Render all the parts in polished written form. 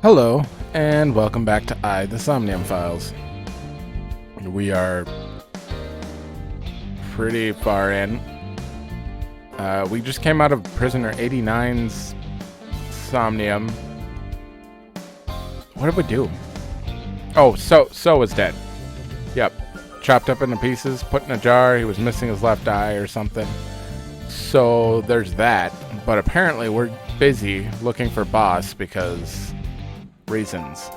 Hello, and welcome back to the Somnium Files. We are pretty far in. We just came out of Prisoner 89's Somnium. What did we do? Oh, So was dead. Yep. Chopped up into pieces, put in a jar. He was missing his left eye or something. So there's that. But apparently we're busy looking for Boss because... reasons.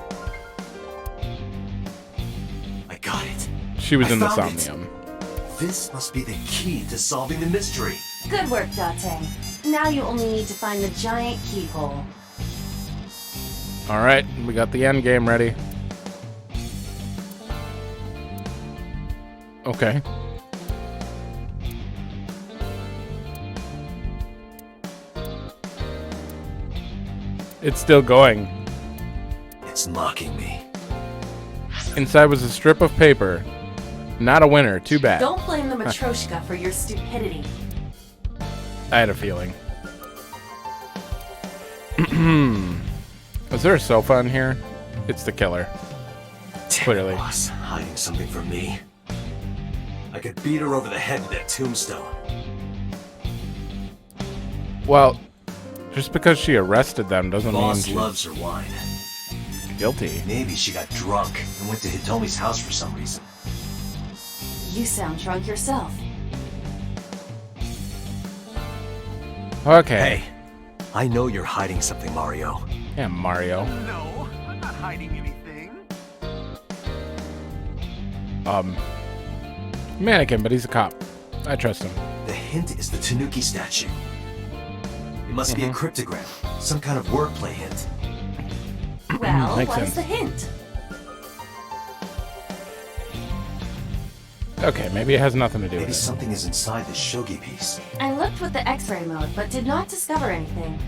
I got it. She was in the Somnium. This must be the key to solving the mystery. Good work, Date. Now you only need to find the giant keyhole. Alright, we got the end game ready. Okay. It's still going. It's mocking me. Inside was a strip of paper. Not a winner, too bad. Don't blame the Matryoshka for your stupidity. I had a feeling. Is there a sofa in here? It's the killer. Clearly. Boss, hiding something from me. I could beat her over the head with that tombstone. Well, just because she arrested them doesn't mean Boss she's loves her wine. guilty. Maybe she got drunk and went to Hitomi's house for some reason. You sound drunk yourself. Okay. Hey, I know you're hiding something, Mario. Yeah, Mario. No, I'm not hiding anything. Mannequin, but he's a cop. I trust him. The hint is the Tanuki statue. It must be a cryptogram, some kind of wordplay hint. Well, Makes what is sense. the hint? Okay, maybe it has nothing to do Maybe with it. something is inside this shogi piece. I looked with the X-ray mode, but did not discover anything.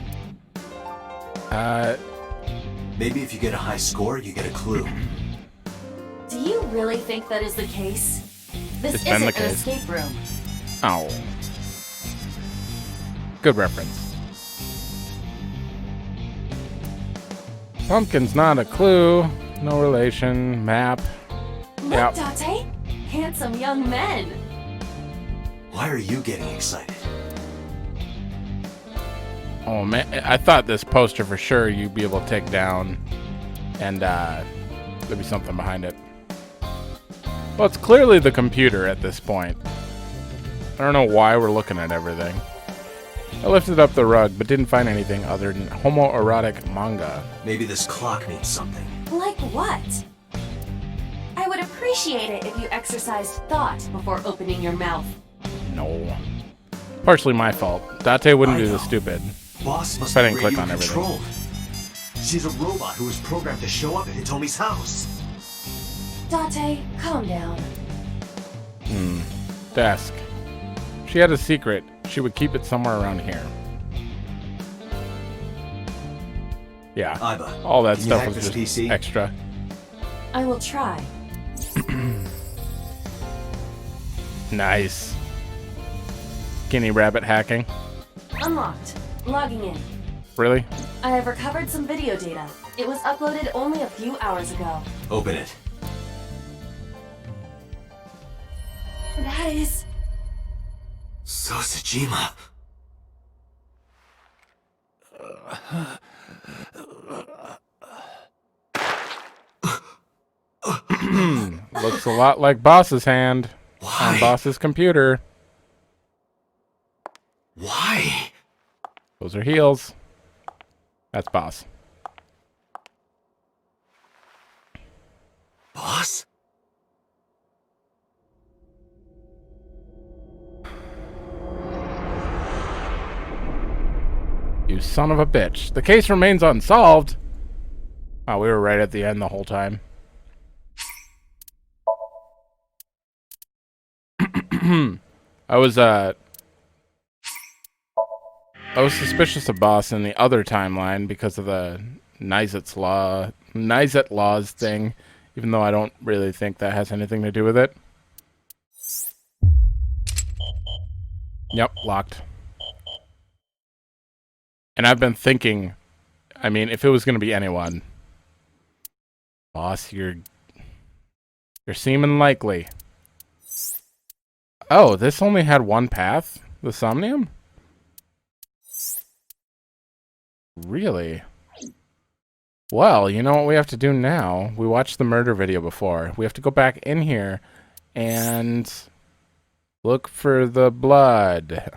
Maybe if you get a high score, you get a clue. Do you really think that is the case? This It's been isn't the an case. escape room. Oh. Good reference. Pumpkin's not a clue. No relation. Map. Look, Yep. Date! Handsome young men! Why are you getting excited? Oh man, I thought this poster for sure you'd be able to take down and there'd be something behind it. Well, it's clearly the computer at this point. I don't know why we're looking at everything. I lifted up the rug, but didn't find anything other than homoerotic manga. Maybe this clock means something. Like what? I would appreciate it if you exercised thought before opening your mouth. No. Partially my fault. Date wouldn't I do know. this stupid. Boss must I be didn't click radio on everything. controlled. She's a robot who was programmed to show up at Hitomi's house. Date, calm down. Desk. She had a secret. She would keep it somewhere around here. Yeah. Aiba, All that can you stuff hack was this just PC? extra. I will try. Nice. Skinny rabbit hacking. Unlocked. Logging in. Really? I have recovered some video data. It was uploaded only a few hours ago. Open it. That is... Sosajima. Looks a lot like Boss's hand on Why? Boss's computer. Why? Those are heels. That's Boss. Boss? You son of a bitch. The case remains unsolved. Oh, we were right at the end the whole time. I was suspicious of Boss in the other timeline because of the Niset's laws thing, even though I don't really think that has anything to do with it. Yep, locked. And I've been thinking, I mean, if it was going to be anyone, boss, you're seeming likely. Oh, this only had one path? The Somnium? Really? Well, you know what we have to do now? We watched the murder video before. We have to go back in here and look for the blood.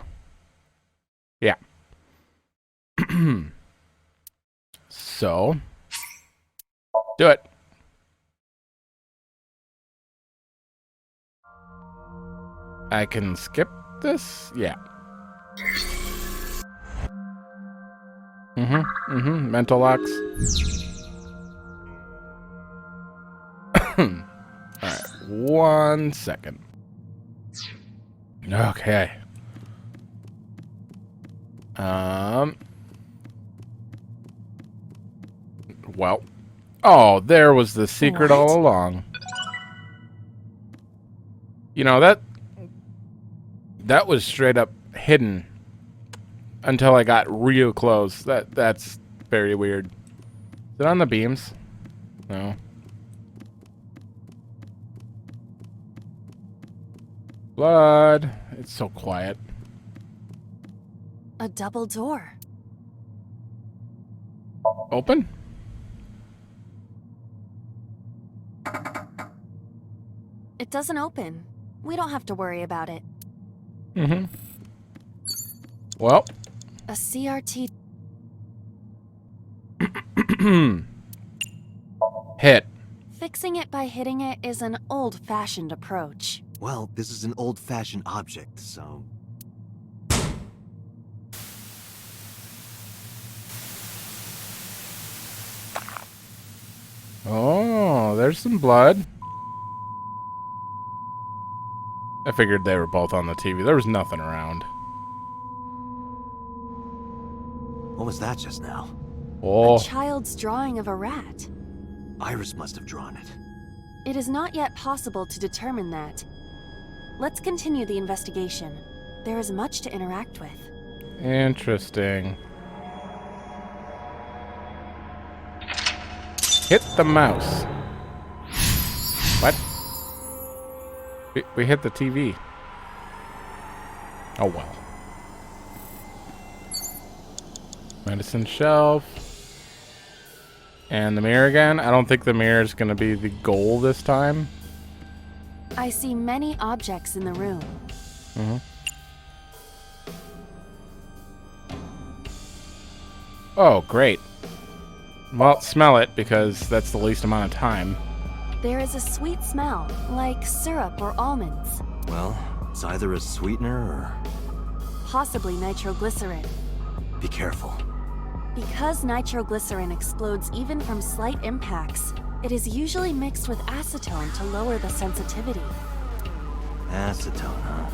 Yeah. So, do it. I can skip this? Yeah. Mental locks. Alright, 1 second. Okay. Well. Oh, there was the secret all along. You know, that was straight up hidden until I got real close. That's very weird. Is it on the beams? No. Blood. It's so quiet. A double door. Open? It doesn't open. We don't have to worry about it. Well. A CRT. Hit. Fixing it by hitting it is an old-fashioned approach. Well, this is an old-fashioned object, so... Oh, there's some blood. I figured they were both on the TV. There was nothing around. What was that just now? Oh. A child's drawing of a rat. Iris must have drawn it. It is not yet possible to determine that. Let's continue the investigation. There is much to interact with. Interesting. Hit the mouse. What? We hit the TV. Oh well. Medicine shelf. And the mirror again. I don't think the mirror is going to be the goal this time. I see many objects in the room. Oh, great. Well, smell it, because that's the least amount of time. There is a sweet smell, like syrup or almonds. Well, it's either a sweetener or... Possibly nitroglycerin. Be careful. Because nitroglycerin explodes even from slight impacts, it is usually mixed with acetone to lower the sensitivity. Acetone, huh?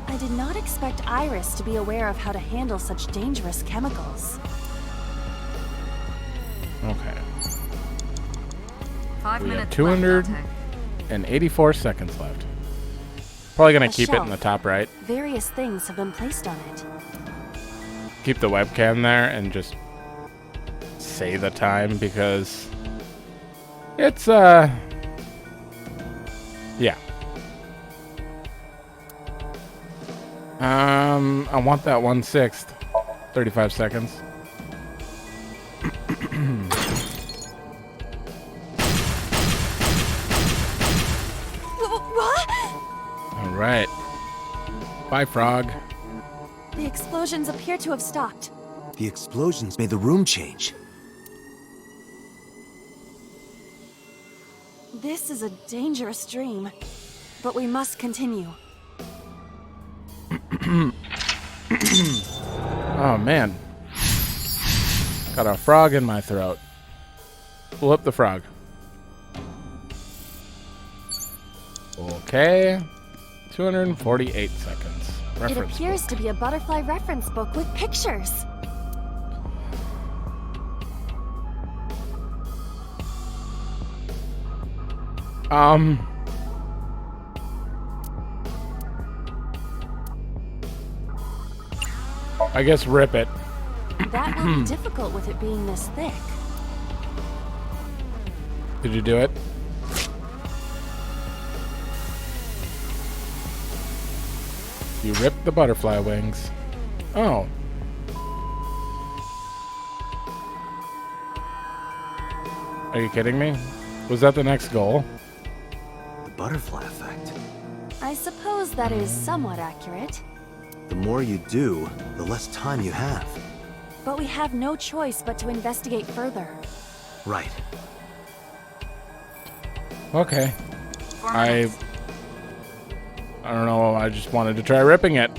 I did not expect Iris to be aware of how to handle such dangerous chemicals. Okay. 5 We have minutes 284 seconds left. Probably going A to keep it shelf. in the top right. Various things have been placed on it. Keep the webcam there and just say the time, because it's yeah. I want that 1/6. 35 seconds. What? All right. Bye, frog. The explosions appear to have stopped. The explosions made the room change. This is a dangerous dream, but we must continue. Oh, man. Got a frog in my throat. Pull up the frog. Okay. 248 seconds. It Reference appears book. to be a butterfly reference book with pictures. I guess rip it. That will be difficult with it being this thick. Did you do it? You ripped the butterfly wings. Oh. Are you kidding me? Was that the next goal? The butterfly effect. I suppose that is somewhat accurate. The more you do, the less time you have. But we have no choice but to investigate further. Right. Okay. I don't know, I just wanted to try ripping it.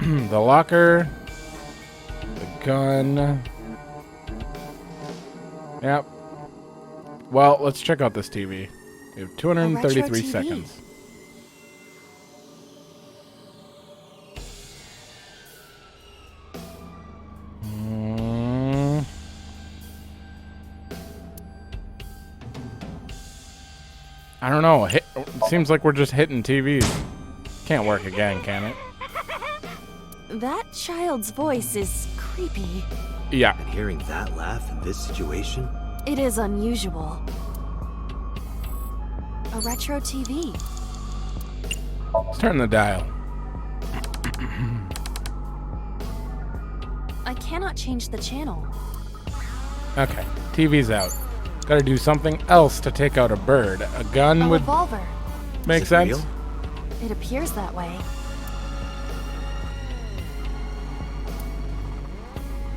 The locker. The gun. Yep. Well, let's check out this TV. We have 233 A retro TV. seconds. I don't know. It seems like we're just hitting TVs. Can't work again, can it? That child's voice is creepy. Yeah. And hearing that laugh in this situation? It is unusual. A retro TV. Let's turn the dial. I cannot change the channel. Okay. TV's out. Gotta do something else to take out a bird. A gun A would revolver. make Is it sense. real? It appears that way.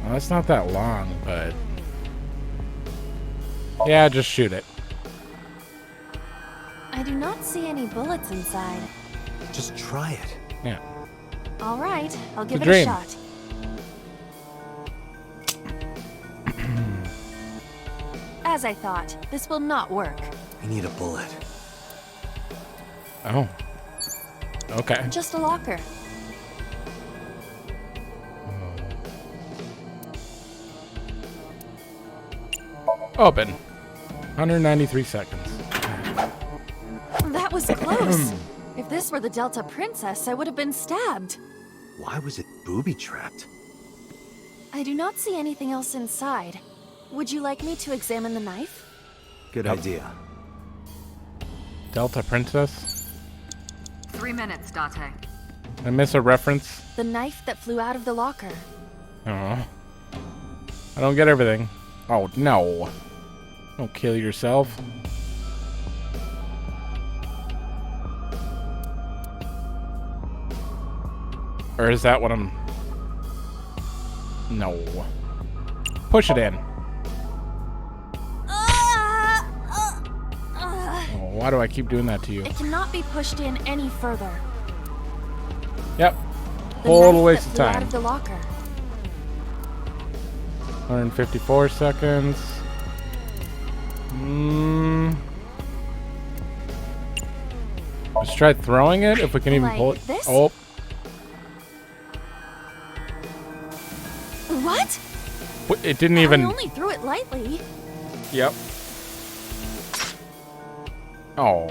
Well, it's not that long, but... Yeah, just shoot it. I do not see any bullets inside. Just try it. Yeah. All right, I'll give a it a dream. shot. As I thought, this will not work. We need a bullet. Oh. Okay. Just a locker. Open. 193 seconds. That was close. If this were the Delta Princess, I would have been stabbed. Why was it booby-trapped? I do not see anything else inside. Would you like me to examine the knife? Good idea. Delta Princess? 3 minutes, Date. I miss a reference. The knife that flew out of the locker. Oh. I don't get everything. Oh, no. Don't kill yourself. Or is that what I'm... No. Push it in. Oh, why do I keep doing that to you? It cannot be pushed in any further. Yep. The Total knife waste that of flew out time. of the locker. 154 seconds. Let's try throwing it if we can even Like pull it. this? Oh, What? it didn't I even. only threw it lightly. Yep. Oh.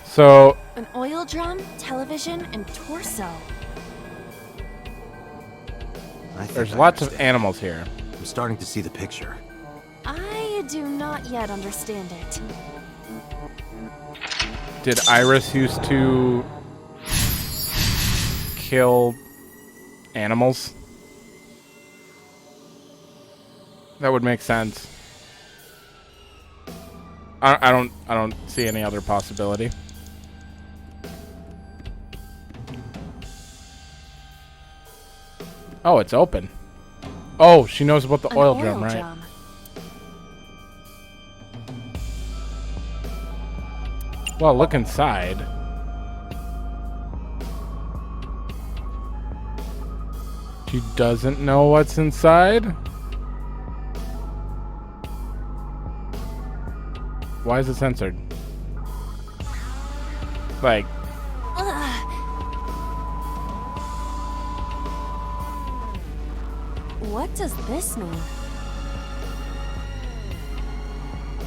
So An oil drum, television, and torso. I think there's I lots of understand. animals here. I'm starting to see the picture. I do not yet understand it. Did Iris used to kill animals? That would make sense. I don't see any other possibility. Oh, it's open. Oh, she knows about the An oil drum, right? drum. Well, look inside. She doesn't know what's inside? Why is it censored? Like, Ugh. What does this mean?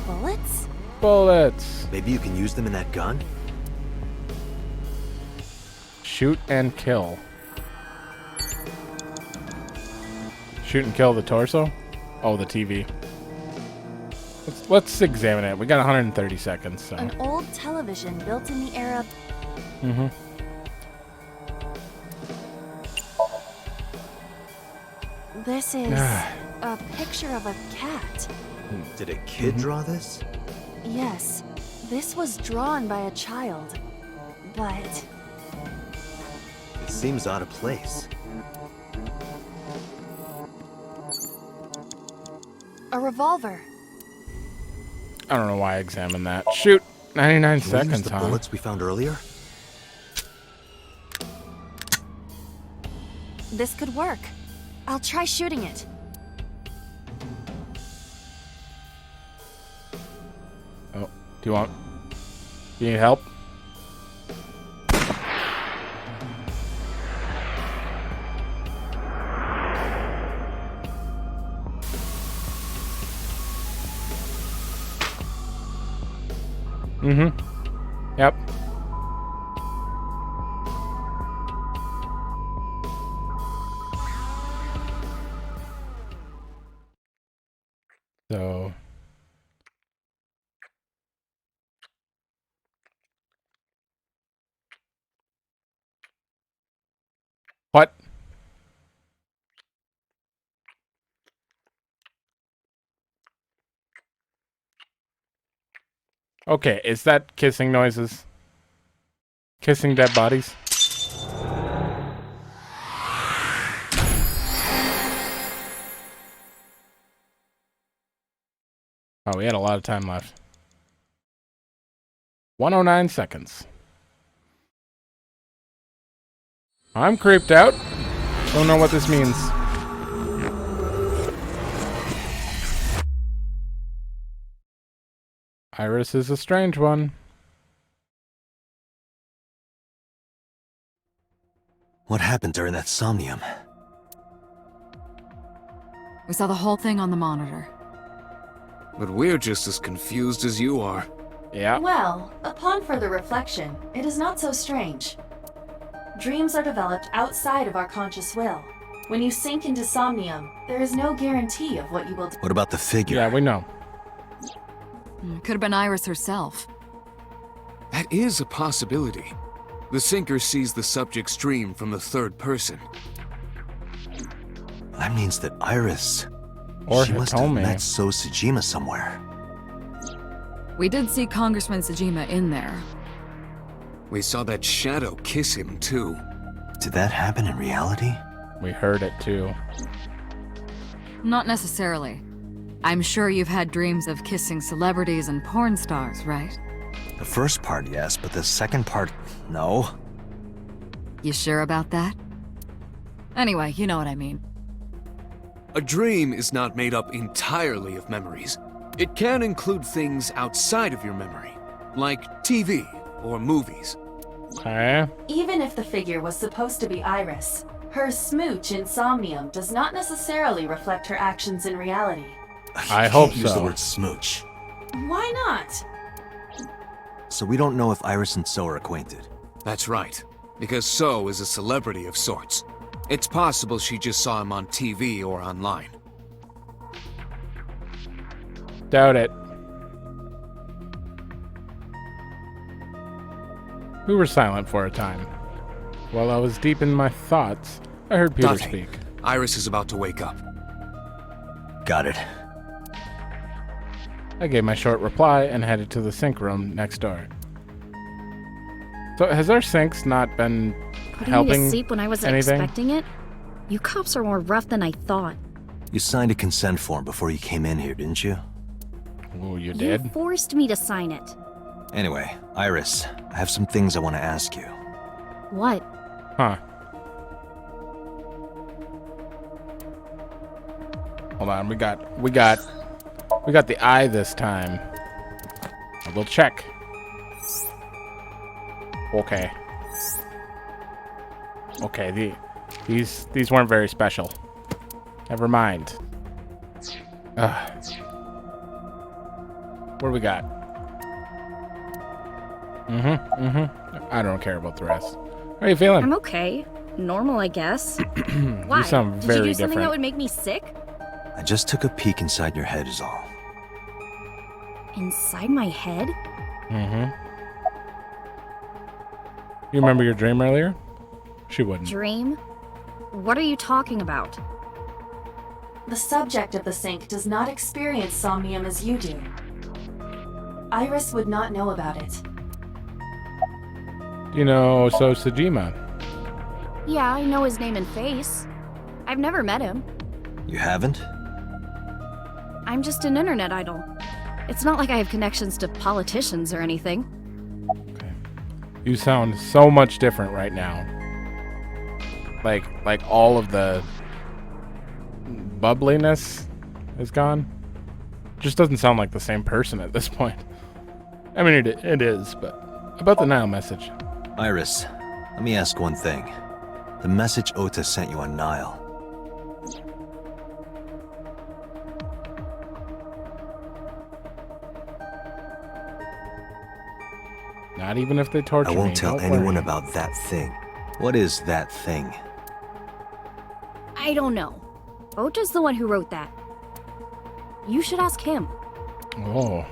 Bullets? Bullets. Maybe you can use them in that gun? Shoot and kill. Shoot and kill the torso? Oh, the TV. Let's examine it. We got 130 seconds, so. An old television built in the era. Mm-hmm. This is a picture of a cat. Did a kid draw this? Yes, this was drawn by a child. But It seems out of place. a revolver. I don't know why I examined that. Shoot! 99 Can we use seconds, the huh? bullets we found earlier? This could work. I'll try shooting it. Oh, do you need help? Mm-hmm. Yep. So what? Okay, is that kissing noises? Kissing dead bodies? Oh, we had a lot of time left. 109 seconds. I'm creeped out. Don't know what this means. Iris is a strange one. What happened during that somnium? We saw the whole thing on the monitor. But we're just as confused as you are. Yeah. Well, upon further reflection, it is not so strange. Dreams are developed outside of our conscious will. When you sink into somnium, there is no guarantee of what you will do. What about the figure? Yeah, we know. Could have been Iris herself. That is a possibility. The sinker sees the subject's dream from the third person. That means that Iris... Or she must have Hitomi. met So Tsujima somewhere. We did see Congressman Tsujima in there. We saw that shadow kiss him, too. Did that happen in reality? We heard it too. Not necessarily. I'm sure you've had dreams of kissing celebrities and porn stars, right? The first part, yes, but the second part, no. You sure about that? Anyway, you know what I mean. A dream is not made up entirely of memories. It can include things outside of your memory, like TV or movies. Okay. Even if the figure was supposed to be Iris, her smooch in somnium does not necessarily reflect her actions in reality. I You hope can't use so. the word smooch. Why not? So we don't know if Iris and So are acquainted. That's right, because So is a celebrity of sorts. It's possible she just saw him on TV or online. Doubt it. We were silent for a time. While I was deep in my thoughts, I heard Peter Date. speak. Iris is about to wake up. Got it. I gave my short reply and headed to the sink room next door. So, has our sinks not been Putting me helping to sleep when I wasn't anything? expecting it? You cops are more rough than I thought. You signed a consent form before you came in here, didn't you? Ooh, you You did? forced me to sign it. Anyway, Iris, I have some things I want to ask you. What? Huh. Hold on, we got the eye this time. We'll check. Okay. Okay, these weren't very special. Never mind. Ugh. What do we got? I don't care about the rest. How are you feeling? I'm okay. Normal, I guess. Why? You sound Did very you do something that different. would make me sick? I just took a peek inside your head is all. Inside my head? You remember your dream earlier? She wouldn't. Dream? What are you talking about? The subject of the sync does not experience somnium as you do. Iris would not know about it. You know Sajima. Yeah, I know his name and face. I've never met him. You haven't? I'm just an internet idol. It's not like I have connections to politicians or anything. Okay. You sound so much different right now. Like all of the bubbliness is gone. Just doesn't sound like the same person at this point. I mean, it is, but about the Nile message. Iris, let me ask one thing. The message Ota sent you on Nile. Not even if they torture I me. won't tell don't anyone worry. about that thing. What is that thing? I don't know. Ota's the one who wrote that. You should ask him. Oh.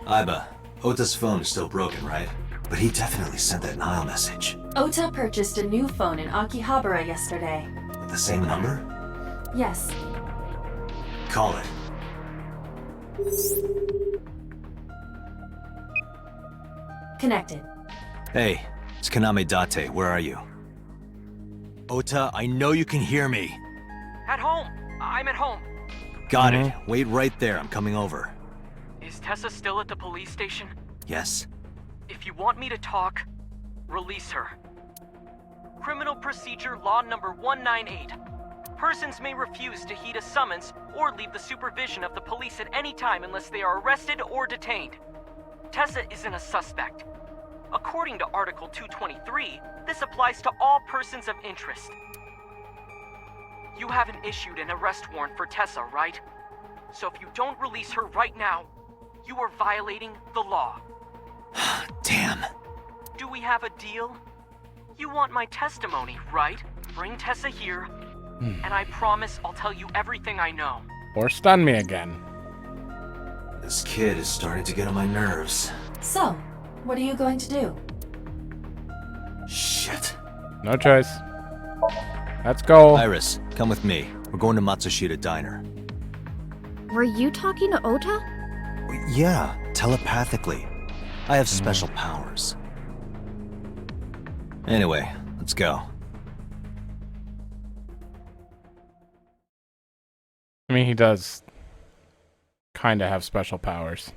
Aiba, Ota's phone is still broken, right? But he definitely sent that Nile message. Ota purchased a new phone in Akihabara yesterday. With the same number? Yes. Call it. Connected. Hey, it's Kaname Date. Where are you? Ota, I know you can hear me. At home. I'm at home. Got it. Wait right there. I'm coming over. Is Tessa still at the police station? Yes? If you want me to talk, release her. Criminal Procedure Law Number 198. Persons may refuse to heed a summons or leave the supervision of the police at any time unless they are arrested or detained. Tessa isn't a suspect. According to Article 223, this applies to all persons of interest. You haven't issued an arrest warrant for Tessa, right? So if you don't release her right now, you are violating the law. Damn. Do we have a deal? You want my testimony, right? Bring Tessa here, and I promise I'll tell you everything I know. Or stun me again. This kid is starting to get on my nerves. So, what are you going to do? Shit. No choice. Let's go. Iris, come with me. We're going to Matsushita Diner. Were you talking to Ota? Yeah, telepathically. I have special powers. Anyway, let's go. I mean, he does kind of have special powers.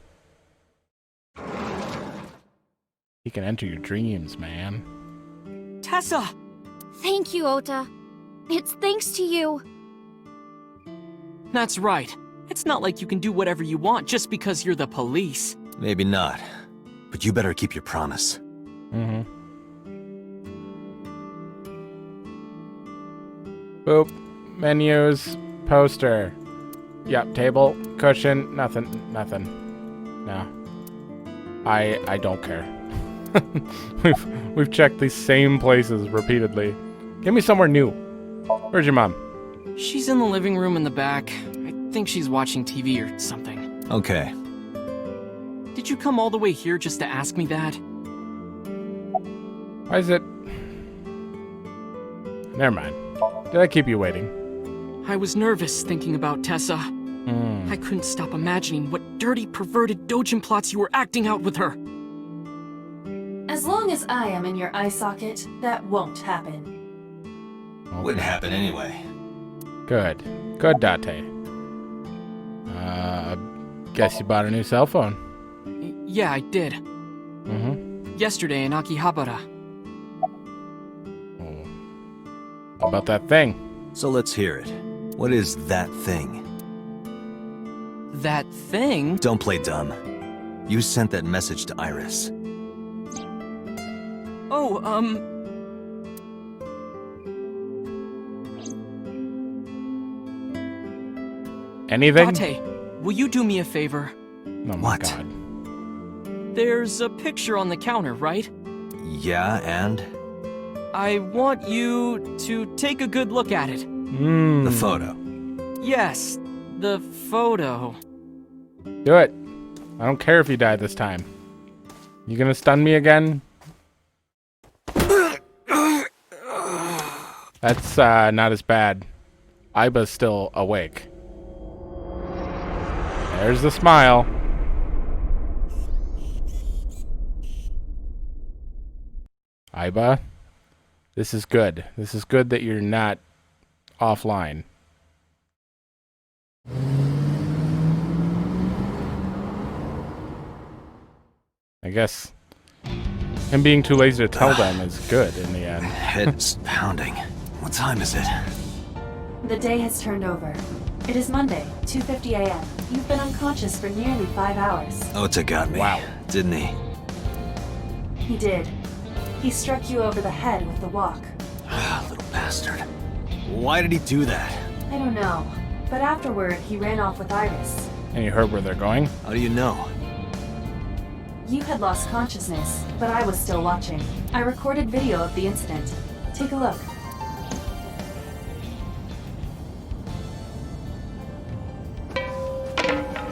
He can enter your dreams, man. Tessa! Thank you, Ota. It's thanks to you. That's right. It's not like you can do whatever you want just because you're the police. Maybe not. But you better keep your promise. Boop. Menus. Poster. Yep. Table. Cushion. Nothing. No. I don't care. we've checked these same places repeatedly. Give me somewhere new. Where's your mom? She's in the living room in the back. I think she's watching TV or something. Okay. Did you come all the way here just to ask me that? Why is it... Never mind. Did I keep you waiting? I was nervous thinking about Tessa. I couldn't stop imagining what dirty, perverted dojin plots you were acting out with her. As long as I am in your eye socket, that won't happen. Wouldn't happen anyway. Good. Good, Date. Guess you bought a new cell phone. Yeah, I did. Yesterday in Akihabara. How about that thing? So let's hear it. What is that thing? That thing? Don't play dumb. You sent that message to Iris. Oh, Anything? Date, will you do me a favor? Oh my What? god. There's a picture on the counter, right? Yeah, and? I want you to take a good look at it. The photo. Yes, the photo. Do it. I don't care if you die this time. You gonna stun me again? That's not as bad. Aiba's still awake. There's the smile. Aiba, this is good. This is good that you're not offline. I guess him being too lazy to tell them is good in the end. Head's pounding. What time is it? The day has turned over. It is Monday, 2:50 a.m. You've been unconscious for nearly 5 hours. Ota got me. Wow. Didn't he? He did. He struck you over the head with the walk. Little bastard. Why did he do that? I don't know, but afterward he ran off with Iris. And you heard where they're going? How do you know? You had lost consciousness, but I was still watching. I recorded video of the incident. Take a look.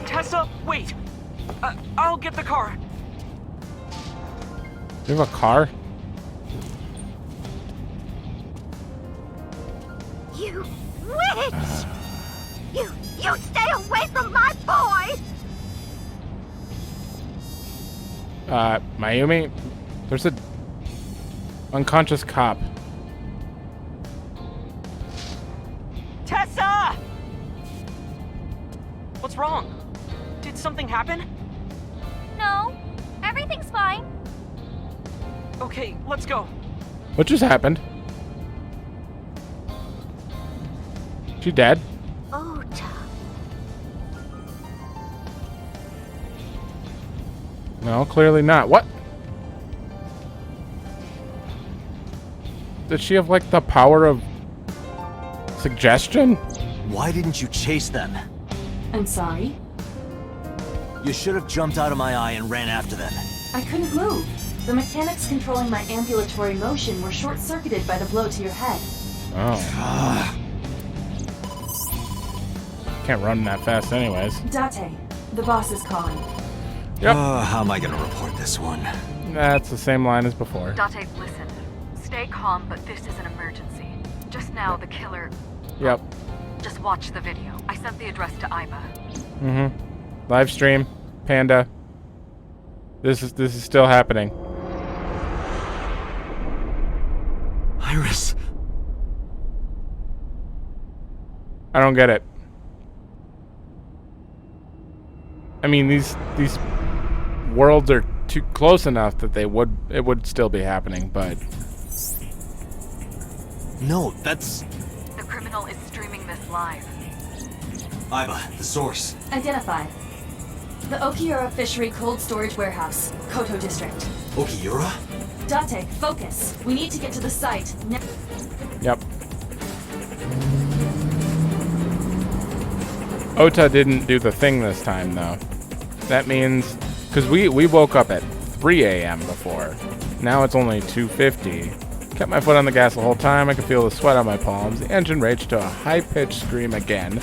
Tessa, wait! I'll get the car. Do you have a car? You witch! You stay away from my boy! Mayumi? There's a unconscious cop. Tessa! What's wrong? Did something happen? No, everything's fine. Okay, let's go. What just happened? She dead? Ota. No, clearly not. What? Does she have like the power of suggestion? Why didn't you chase them? I'm sorry. You should have jumped out of my eye and ran after them. I couldn't move. The mechanics controlling my ambulatory motion were short-circuited by the blow to your head. Oh. Can't run that fast anyways. Date, the boss is calling. Yep. How am I gonna report this one? That's the same line as before. Date, listen. Stay calm, but this is an emergency. Just now, the killer... Yep. Just watch the video. I sent the address to Aiba. Mm-hmm. Live stream. Panda. This is still happening. Iris. I don't get it. I mean, these worlds are too close enough that it would still be happening, but No, that's... The criminal is streaming this live. Aiba, the source. Identified. The Okiura Fishery Cold Storage Warehouse, Koto District. Okiura? Date, focus. We need to get to the site now. yep. Ota didn't do the thing this time, though. That means... Because we woke up at 3 a.m. before. Now it's only 2:50. Kept my foot on the gas the whole time. I could feel the sweat on my palms. The engine raged to a high-pitched scream again,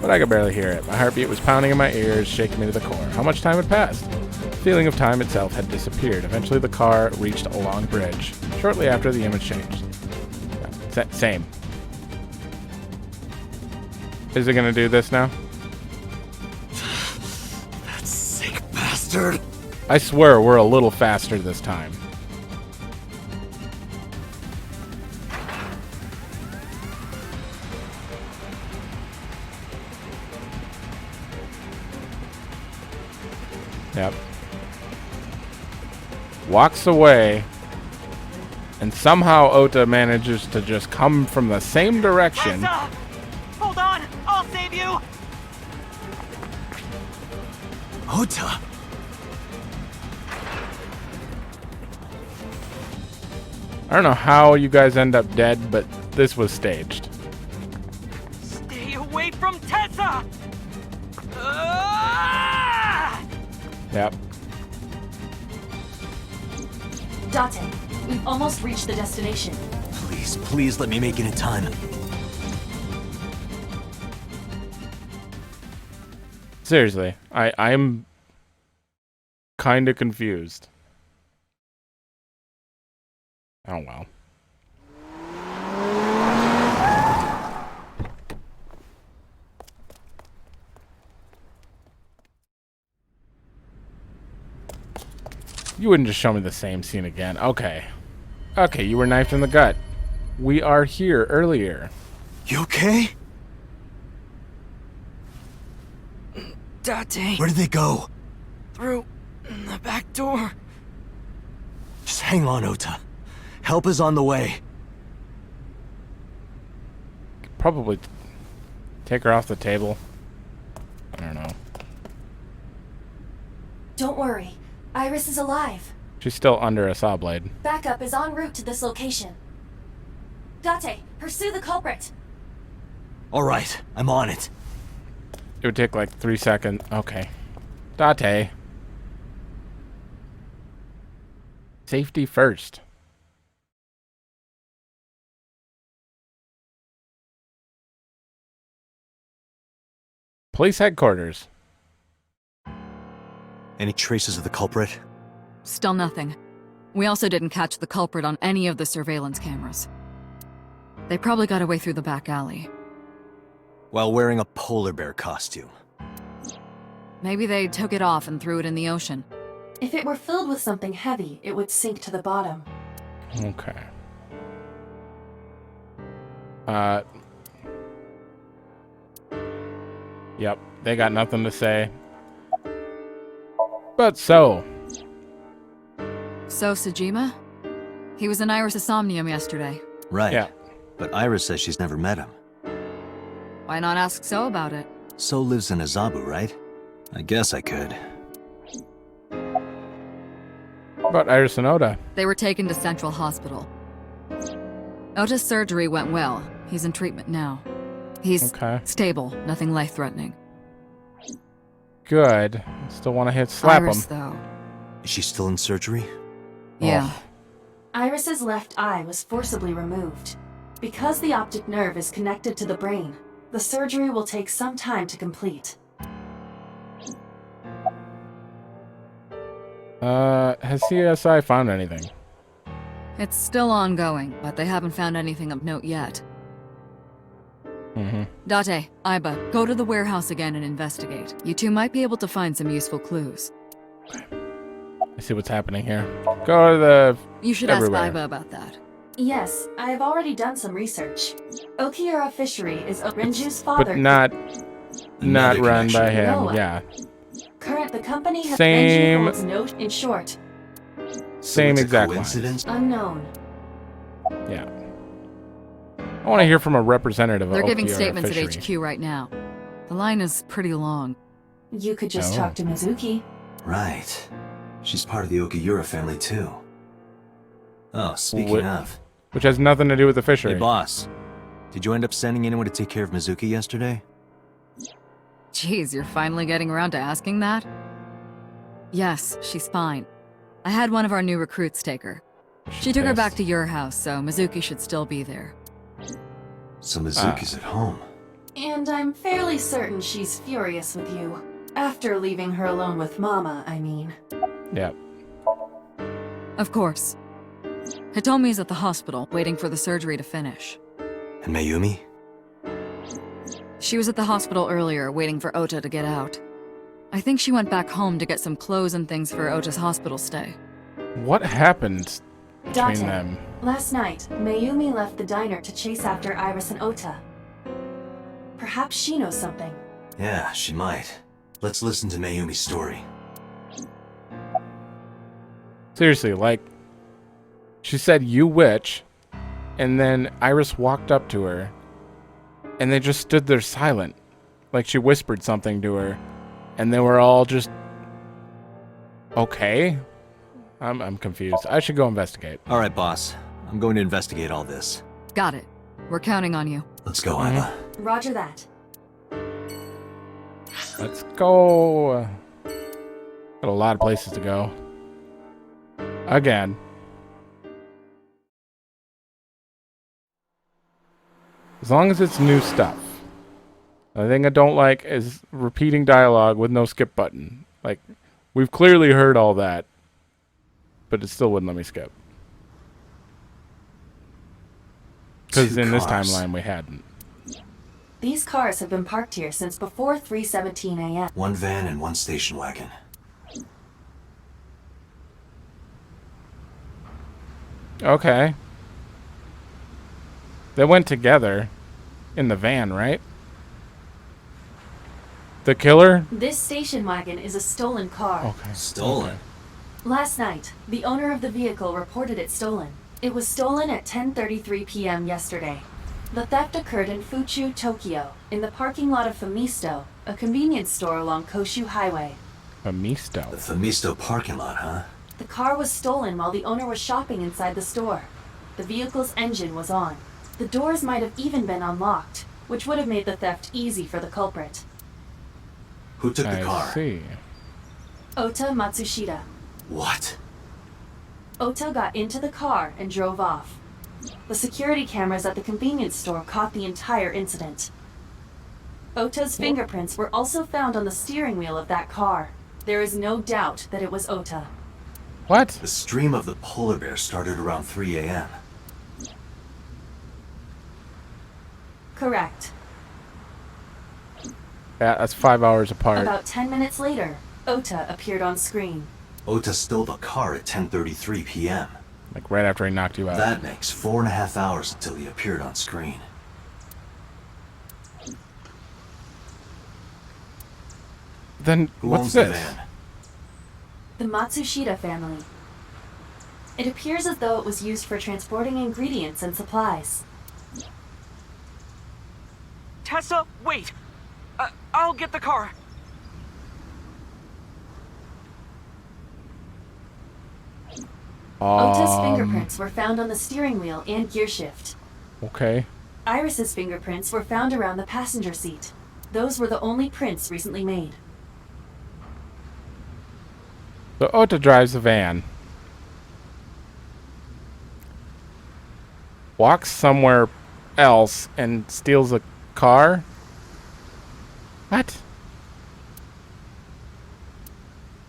but I could barely hear it. My heartbeat was pounding in my ears, shaking me to the core. How much time had passed? The feeling of time itself had disappeared. Eventually the car reached a long bridge. Shortly after, the image changed. Same. Is it going to do this now? That sick bastard. I swear we're a little faster this time. Yep. Walks away, and somehow Ota manages to just come from the same direction. Tessa! Hold on! I'll save you! Ota! I don't know how you guys end up dead, but this was staged. Stay away from Tessa! Ah! Yep. Date, we've almost reached the destination. Please, please let me make it in time. Seriously, I'm kind of confused. Oh well. You wouldn't just show me the same scene again. Okay. Okay, you were knifed in the gut. We are here earlier. You okay? Date, Where did they go? through the back door. Just hang on, Ota. Help is on the way. Probably take her off the table. I don't know. Don't worry. Iris is alive. She's still under a saw blade. Backup is en route to this location. Date, pursue the culprit. All right, I'm on it. It would take like 3 seconds. Okay. Date. Safety first. Police headquarters. Any traces of the culprit? Still nothing. We also didn't catch the culprit on any of the surveillance cameras. They probably got away through the back alley. While wearing a polar bear costume. Maybe they took it off and threw it in the ocean. If it were filled with something heavy, it would sink to the bottom. Okay. Yep, they got nothing to say. But so, Sajima? He was in Iris' Somnium yesterday. Right. yeah. But Iris says she's never met him. Why not ask So about it? So lives in Azabu, right? I guess I could. About Iris and Oda. They were taken to Central Hospital. Ota's surgery went well. He's in treatment now. He's Okay. stable, nothing life-threatening. Good. Still want to slap Iris, him. though. Is she still in surgery? Yeah. Iris's left eye was forcibly removed. Because the optic nerve is connected to the brain, the surgery will take some time to complete. Has CSI found anything? It's still ongoing, but they haven't found anything of note yet. Mm-hmm. Date, Aiba, go to the warehouse again and investigate. You two might be able to find some useful clues. I see what's happening here. Go to the... You should Everywhere. ask Aiba about that. Yes, I have already done some research. Okiura Fishery is Renju's father. But not Another run by connection. him. No. Yeah. The company has Same- Renju holds note in short. Same it's a exact lines. coincidence? Unknown. Yeah. I want to hear from a representative They're of giving Okiura statements Fishery. at HQ right now. The line is pretty long. You could just Oh. talk to Mizuki. Right. She's part of the Okiura family, too. Oh, speaking What- of. Which has nothing to do with the fishery. Hey, boss. Did you end up sending anyone to take care of Mizuki yesterday? Jeez, you're finally getting around to asking that? Yes, she's fine. I had one of our new recruits take her. She took her back to your house, so Mizuki should still be there. So Mizuki's at home. And I'm fairly certain she's furious with you. After leaving her alone with Mama, I mean. Yeah. Of course. Hitomi's at the hospital, waiting for the surgery to finish. And Mayumi? She was at the hospital earlier, waiting for Ota to get out. I think she went back home to get some clothes and things for Ota's hospital stay. What happened between Date. them? Last night, Mayumi left the diner to chase after Iris and Ota. Perhaps she knows something. Yeah, she might. Let's listen to Mayumi's story. Seriously, like, she said, "You witch," and then Iris walked up to her, and they just stood there silent. Like she whispered something to her, and they were all just, okay? I'm confused. I should go investigate. All right, boss. I'm going to investigate all this. Got it. We're counting on you. Let's go, Mhm. Aiba. Roger that. Let's go. Got a lot of places to go. Again. As long as it's new stuff. The thing I don't like is repeating dialogue with no skip button. Like, we've clearly heard all that, but it still wouldn't let me skip. Because in this timeline we hadn't. These cars have been parked here since before 3:17 a.m. One van and one station wagon. Okay. They went together in the van, right? The killer? This station wagon is a stolen car. Okay. Stolen? Last night, the owner of the vehicle reported it stolen. It was stolen at 10:33 p.m. yesterday. The theft occurred in Fuchu, Tokyo, in the parking lot of Famisto, a convenience store along Koshu Highway. Famisto. The Famisto parking lot, huh? The car was stolen while the owner was shopping inside the store. The vehicle's engine was on. The doors might have even been unlocked, which would have made the theft easy for the culprit. Who took the car? I see. Ota Matsushita. What? Ota got into the car and drove off. The security cameras at the convenience store caught the entire incident. Ota's fingerprints were also found on the steering wheel of that car. There is no doubt that it was Ota. What? The stream of the polar bear started around 3 a.m. Correct. Yeah, that's 5 hours apart. About 10 minutes later, Ota appeared on screen. Ota stole the car at 10:33 p.m. Like right after he knocked you out. That makes 4.5 hours until he appeared on screen. Then Who what's owns this? the van? The Matsushita family. It appears as though it was used for transporting ingredients and supplies. Tessa, wait! I'll get the car. Ota's fingerprints were found on the steering wheel and gearshift. Okay. Iris's fingerprints were found around the passenger seat. Those were the only prints recently made. So Ota drives the van. Walks somewhere else and steals a car? What?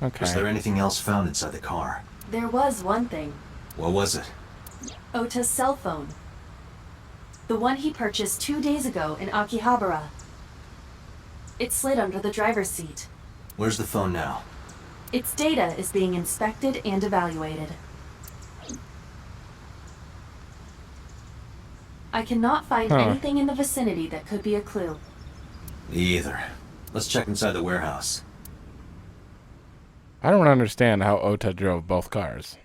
Okay. Was there anything else found inside the car? There was one thing. What was it? Ota's cell phone. The one he purchased 2 days ago in Akihabara. It slid under the driver's seat. Where's the phone now? Its data is being inspected and evaluated. I cannot find anything in the vicinity that could be a clue. Me either. Let's check inside the warehouse. I don't understand how Ota drove both cars.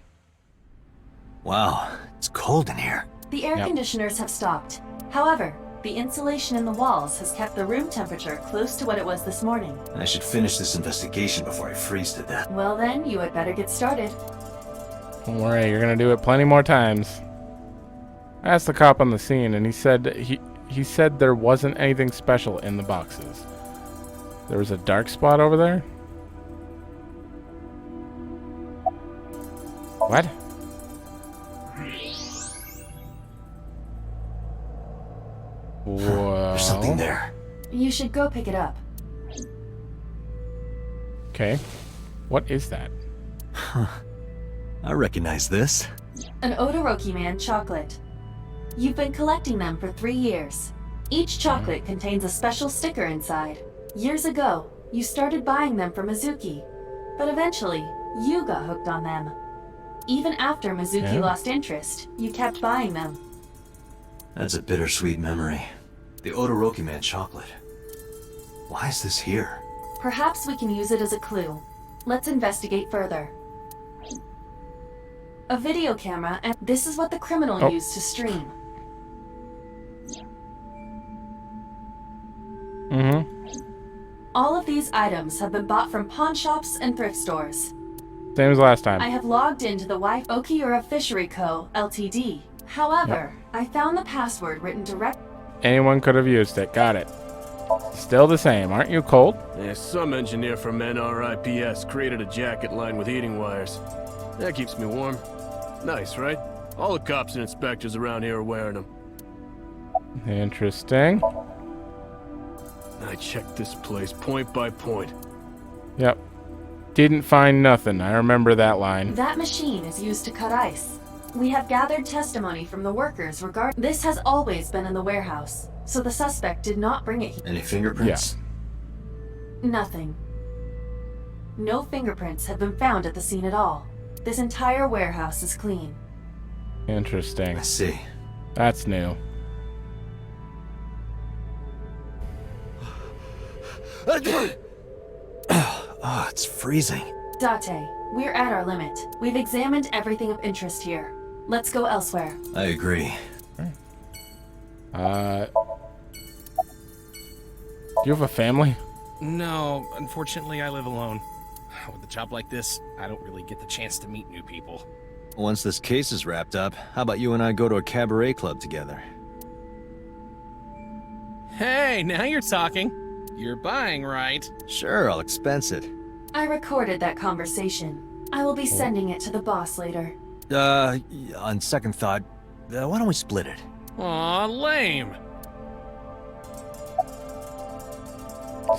Wow, it's cold in here. The air conditioners have stopped. However, the insulation in the walls has kept the room temperature close to what it was this morning. I should finish this investigation before I freeze to death. Well then, you had better get started. Don't worry, you're gonna do it plenty more times. I asked the cop on the scene, and he said he said there wasn't anything special in the boxes. There was a dark spot over there. What? Whoa. There's something there. You should go pick it up. Okay. What is that? I recognize this. An Odoroki Man chocolate. You've been collecting them for 3 years. Each chocolate contains a special sticker inside. Years ago, you started buying them for Mizuki, but eventually, you got hooked on them. Even after Mizuki lost interest, you kept buying them. That's a bittersweet memory. The Odoroki Man chocolate. Why is this here? Perhaps we can use it as a clue. Let's investigate further. A video camera, and this is what the criminal used to stream. All of these items have been bought from pawn shops and thrift stores. Same as last time. I have logged into the Okiura Fishery Co., Ltd. However, I found the password written direct. Anyone could have used it. Got it. Still the same. Aren't you cold? Yeah, some engineer from NRIPS created a jacket lined with heating wires. That keeps me warm. Nice, right? All the cops and inspectors around here are wearing them. Interesting. I checked this place point by point. Yep. Didn't find nothing. I remember that line. That machine is used to cut ice. We have gathered testimony from the workers regarding this has always been in the warehouse, so the suspect did not bring it here. Any fingerprints? Nothing. No fingerprints have been found at the scene at all. This entire warehouse is clean. Interesting. I see. That's new. Oh, it's freezing. Date, we're at our limit. We've examined everything of interest here. Let's go elsewhere. I agree. Do you have a family? No, unfortunately, I live alone. With a job like this, I don't really get the chance to meet new people. Once this case is wrapped up, how about you and I go to a cabaret club together? Hey, now you're talking. You're buying, right? Sure, I'll expense it. I recorded that conversation. I will be sending it to the boss later. On second thought, why don't we split it? Aw, lame.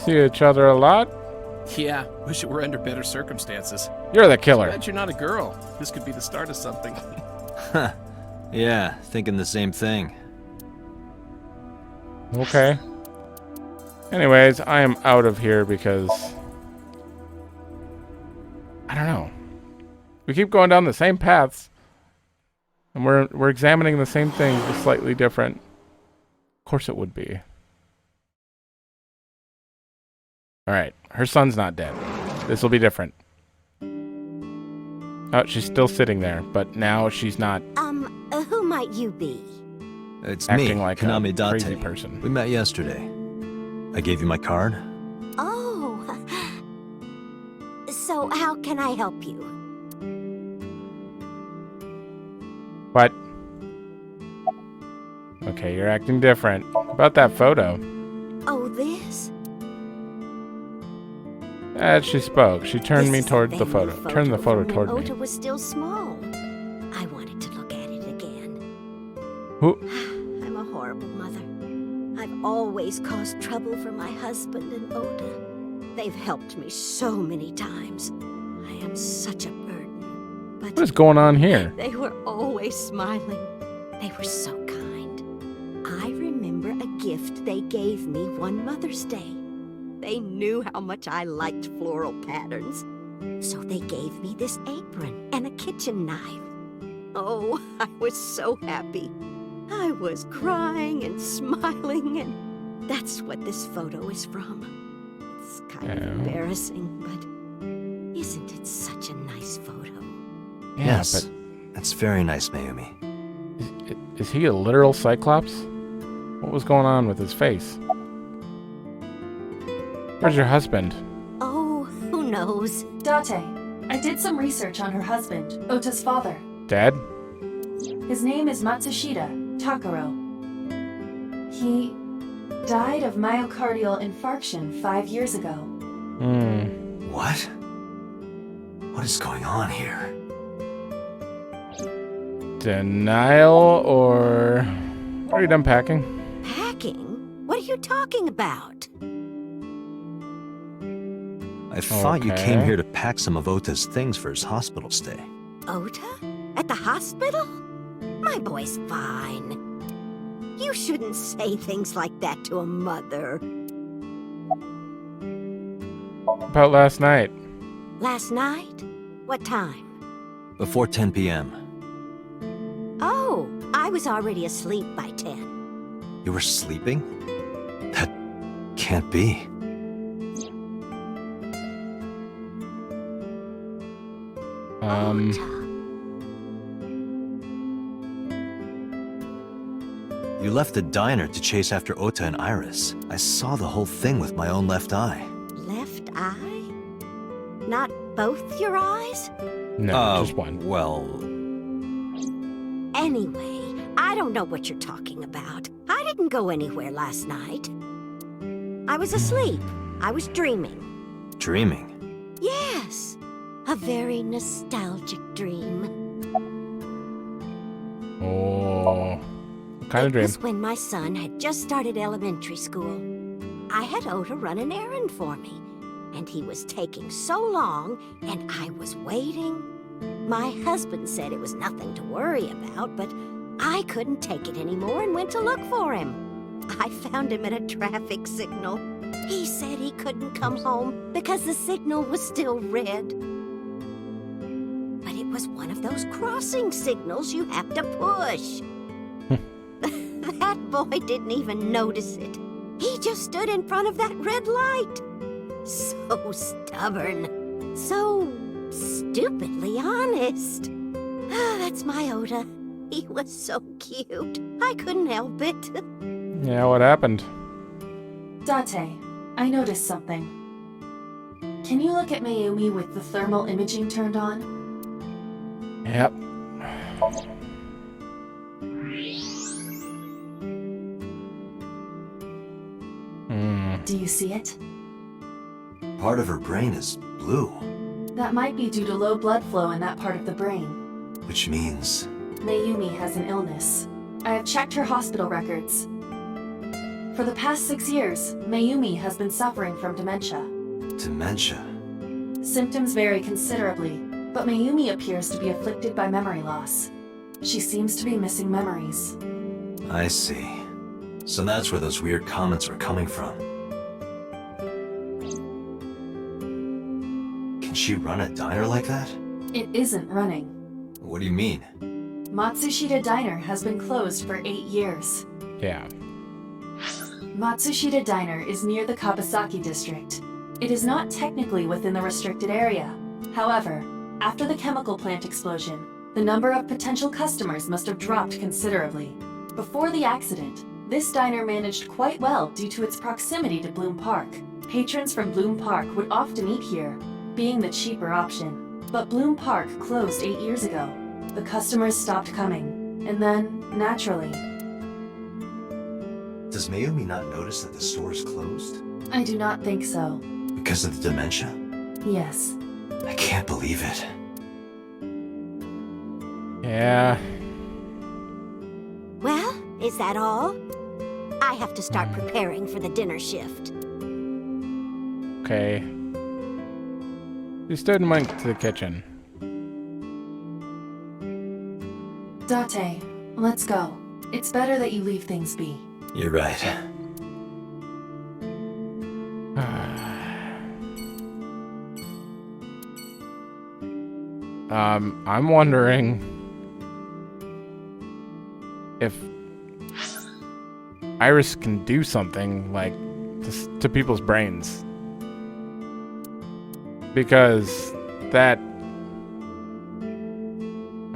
See each other a lot? Yeah, wish it were under better circumstances. You're the killer. Glad you're not a girl. This could be the start of something. Huh. Yeah, thinking the same thing. Okay. Anyways, I am out of here because I don't know. We keep going down the same paths, and we're examining the same things, just slightly different. Of course, it would be. All right, her son's not dead. This will be different. Oh, she's still sitting there, but now she's not Who might you be? It's acting me, like Konami a Date. crazy person. We met yesterday. I gave you my card. Oh. So how can I help you? What? Okay, you're acting different. About that photo. Oh, this? As she spoke, she turned This me is a toward the family photo. Turned the photo from toward when me. Ota was still small. I wanted to look at it again. Who? I'm a horrible mother. I've always caused trouble for my husband and Ota. They've helped me so many times. I am such a burden. But What is going on here? they were always smiling. They were so kind. I remember a gift they gave me one Mother's Day. They knew how much I liked floral patterns. So they gave me this apron and a kitchen knife. Oh, I was so happy. I was crying and smiling, and that's what this photo is from. It's kind of embarrassing, but isn't it such a nice photo? Yeah, Yes, but that's very nice, Mayumi. is he a literal Cyclops? What was going on with his face? Where's your husband? Oh, who knows? Date, I did some research on her husband, Ota's father. Dead? His name is Matsushita Takaro. He died of myocardial infarction 5 years ago. What? What is going on here? Denial or... Are you done packing? Packing? What are you talking about? I thought you came Okay. here to pack some of Ota's things for his hospital stay. Ota? At the hospital? My boy's fine. You shouldn't say things like that to a mother. About last night. Last night? What time? Before 10 p.m. Oh, I was already asleep by 10. You were sleeping? That can't be. Ota. You left the diner to chase after Ota and Iris. I saw the whole thing with my own left eye. Left eye? Not both your eyes? No, just one. Well, Anyway, I don't know what you're talking about. I didn't go anywhere last night. I was asleep. I was dreaming. dreaming. Yes, a very nostalgic dream. Oh. What kind of dream? It was when my son had just started elementary school. I had Ota run an errand for me, and he was taking so long, and I was waiting. My husband said it was nothing to worry about, but I couldn't take it anymore and went to look for him. I found him at a traffic signal. He said he couldn't come home because the signal was still red. But it was one of those crossing signals you have to push. That boy didn't even notice it. He just stood in front of that red light. So stubborn. So stupidly honest. That's my Ota. He was so cute. I couldn't help it. Yeah, what happened? Date, I noticed something. Can you look at Mayumi with the thermal imaging turned on? Yep. Do you see it? Part of her brain is blue, That might be due to low blood flow in that part of the brain. which means... Mayumi has an illness. I have checked her hospital records. For the past 6 years, Mayumi has been suffering from dementia. dementia. Symptoms vary considerably, but Mayumi appears to be afflicted by memory loss. She seems to be missing memories. I see. So that's where those weird comments are coming from. Can she run a diner like that? It isn't running. What do you mean? Matsushita Diner has been closed for 8 years. Yeah. Matsushita Diner is near the Kabasaki district. It is not technically within the restricted area. However, after the chemical plant explosion, the number of potential customers must have dropped considerably. Before the accident, this diner managed quite well due to its proximity to Bloom Park. Patrons from Bloom Park would often eat here, being the cheaper option. But Bloom Park closed 8 years ago. The customers stopped coming, and then, naturally... Does Mayumi not notice that the store is closed? I do not think so. Because of the dementia? Yes. I can't believe it. Yeah. Well, is that all? I have to start preparing for the dinner shift. Okay. You stood and went to the kitchen. Date, let's go. It's better that you leave things be. You're right. I'm wondering if Iris can do something like to people's brains. Because that, I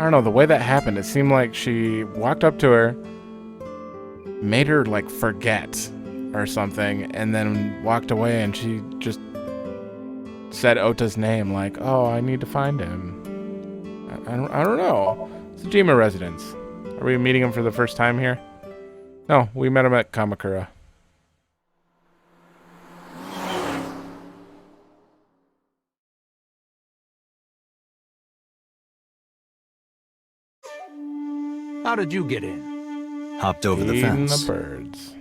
don't know, the way that happened, it seemed like she walked up to her, made her like forget or something, and then walked away, and she just said Ota's name, like, oh, I need to find him. I don't know. Tsujima residence. Are we meeting him for the first time here? No, we met him at Kamakura. How did you get in? Hopped over the Feeding fence. the birds.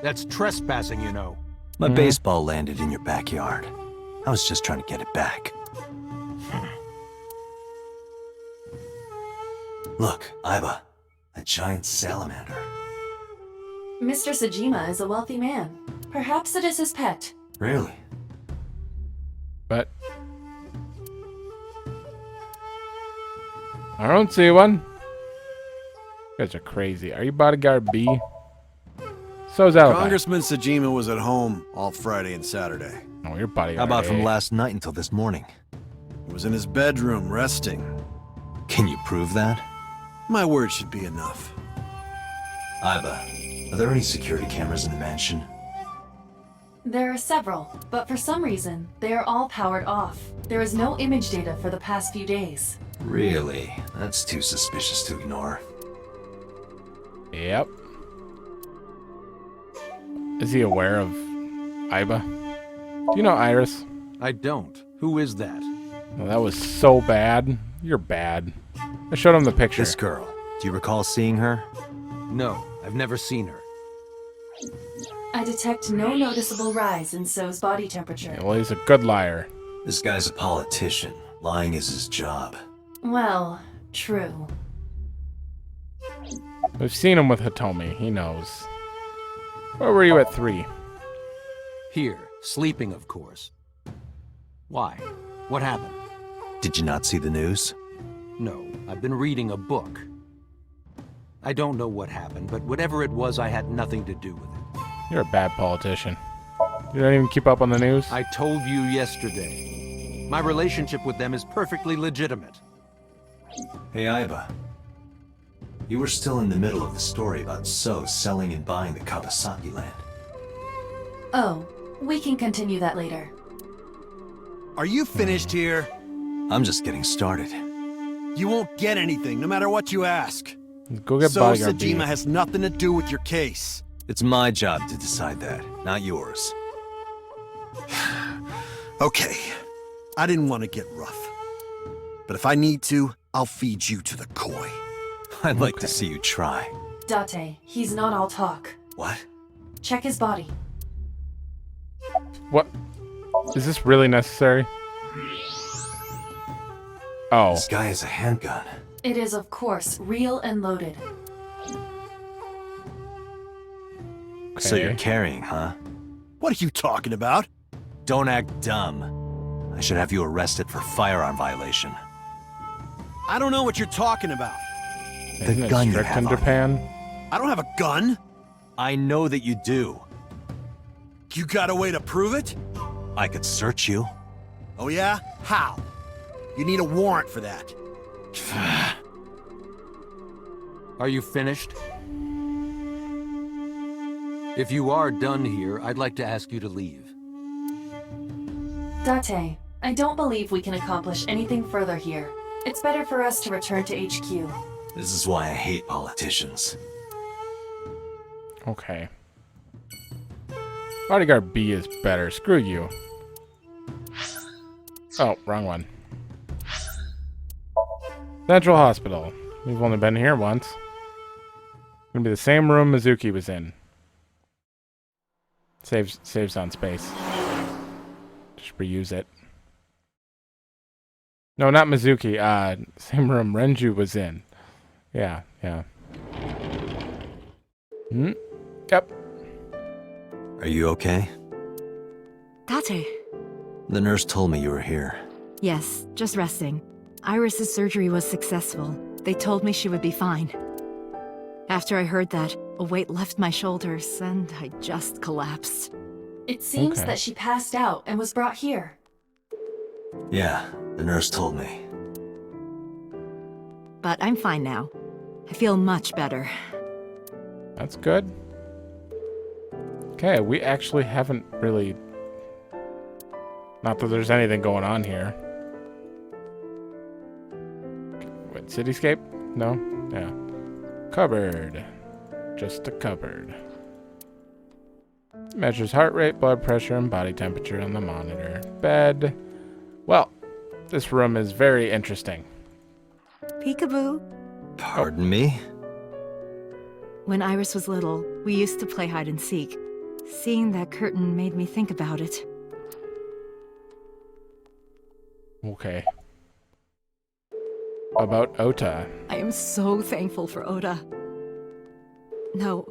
That's trespassing, you know. My baseball landed in your backyard. I was just trying to get it back. Look, Aiba. A giant salamander. Mr. Tsujima is a wealthy man. Perhaps it is his pet. Really? But I don't see one. You guys are crazy. Are you bodyguard B? So's Alibi. Congressman Tsujima was at home all Friday and Saturday. Oh, you're bodyguard How about A. from last night until this morning? He was in his bedroom resting. Can you prove that? My word should be enough. Aiba, are there any security cameras in the mansion? There are several, but for some reason, they are all powered off. There is no image data for the past few days. Really? That's too suspicious to ignore. Yep. Is he aware of Aiba? Do you know Iris? I don't. Who is that? Well, that was so bad. You're bad. I showed him the picture. This girl. Do you recall seeing her? No, I've never seen her. I detect no noticeable rise in So's body temperature. Yeah, well, he's a good liar. This guy's a politician. Lying is his job. Well, true. We've seen him with Hitomi. He knows. Where were you at 3? Here, sleeping, of course. Why? What happened? Did you not see the news? No, I've been reading a book. I don't know what happened, but whatever it was, I had nothing to do with it. You're a bad politician. You don't even keep up on the news? I told you yesterday. My relationship with them is perfectly legitimate. Hey, Aiba. You were still in the middle of the story about So selling and buying the Kawasaki land. Oh, we can continue that later. Are you finished here? I'm just getting started. You won't get anything, no matter what you ask. Go get So Bodyguard B. Sajima has nothing to do with your case. It's my job to decide that, not yours. Okay, I didn't want to get rough. But if I need to, I'll feed you to the koi. I'd like to see you try. Date, he's not all talk. What? Check his body. What? Is this really necessary? Oh. This guy has a handgun. It is, of course, real and loaded. Okay. So you're carrying, huh? What are you talking about? Don't act dumb. I should have you arrested for firearm violation. I don't know what you're talking about. Isn't it gun you strict have in on Japan? I don't have a gun. I know that you do. You got a way to prove it? I could search you. Oh yeah? How? You need a warrant for that. Are you finished? If you are done here, I'd like to ask you to leave. Date, I don't believe we can accomplish anything further here. It's better for us to return to HQ. This is why I hate politicians. Okay. Bodyguard B is better. Screw you. Oh, wrong one. Central Hospital. We've only been here once. Gonna be the same room Mizuki was in. Saves on space. Just reuse it. No, not Mizuki. Same room Renju was in. Yeah. Yep. Are you okay? Date. The nurse told me you were here. Yes, just resting. Iris's surgery was successful. They told me she would be fine. After I heard that, a weight left my shoulders, and I just collapsed. It seems that she passed out and was brought here. Yeah, the nurse told me. But I'm fine now. I feel much better. That's good. Okay, we actually haven't really... Not that there's anything going on here. What, cityscape? No? Yeah. Cupboard. Just a cupboard. Measures heart rate, blood pressure, and body temperature on the monitor. Bed. Well, this room is very interesting. Peekaboo. Pardon me? When Iris was little, we used to play hide and seek. Seeing that curtain made me think about it. Okay. About Ota. I am so thankful for Oda. No,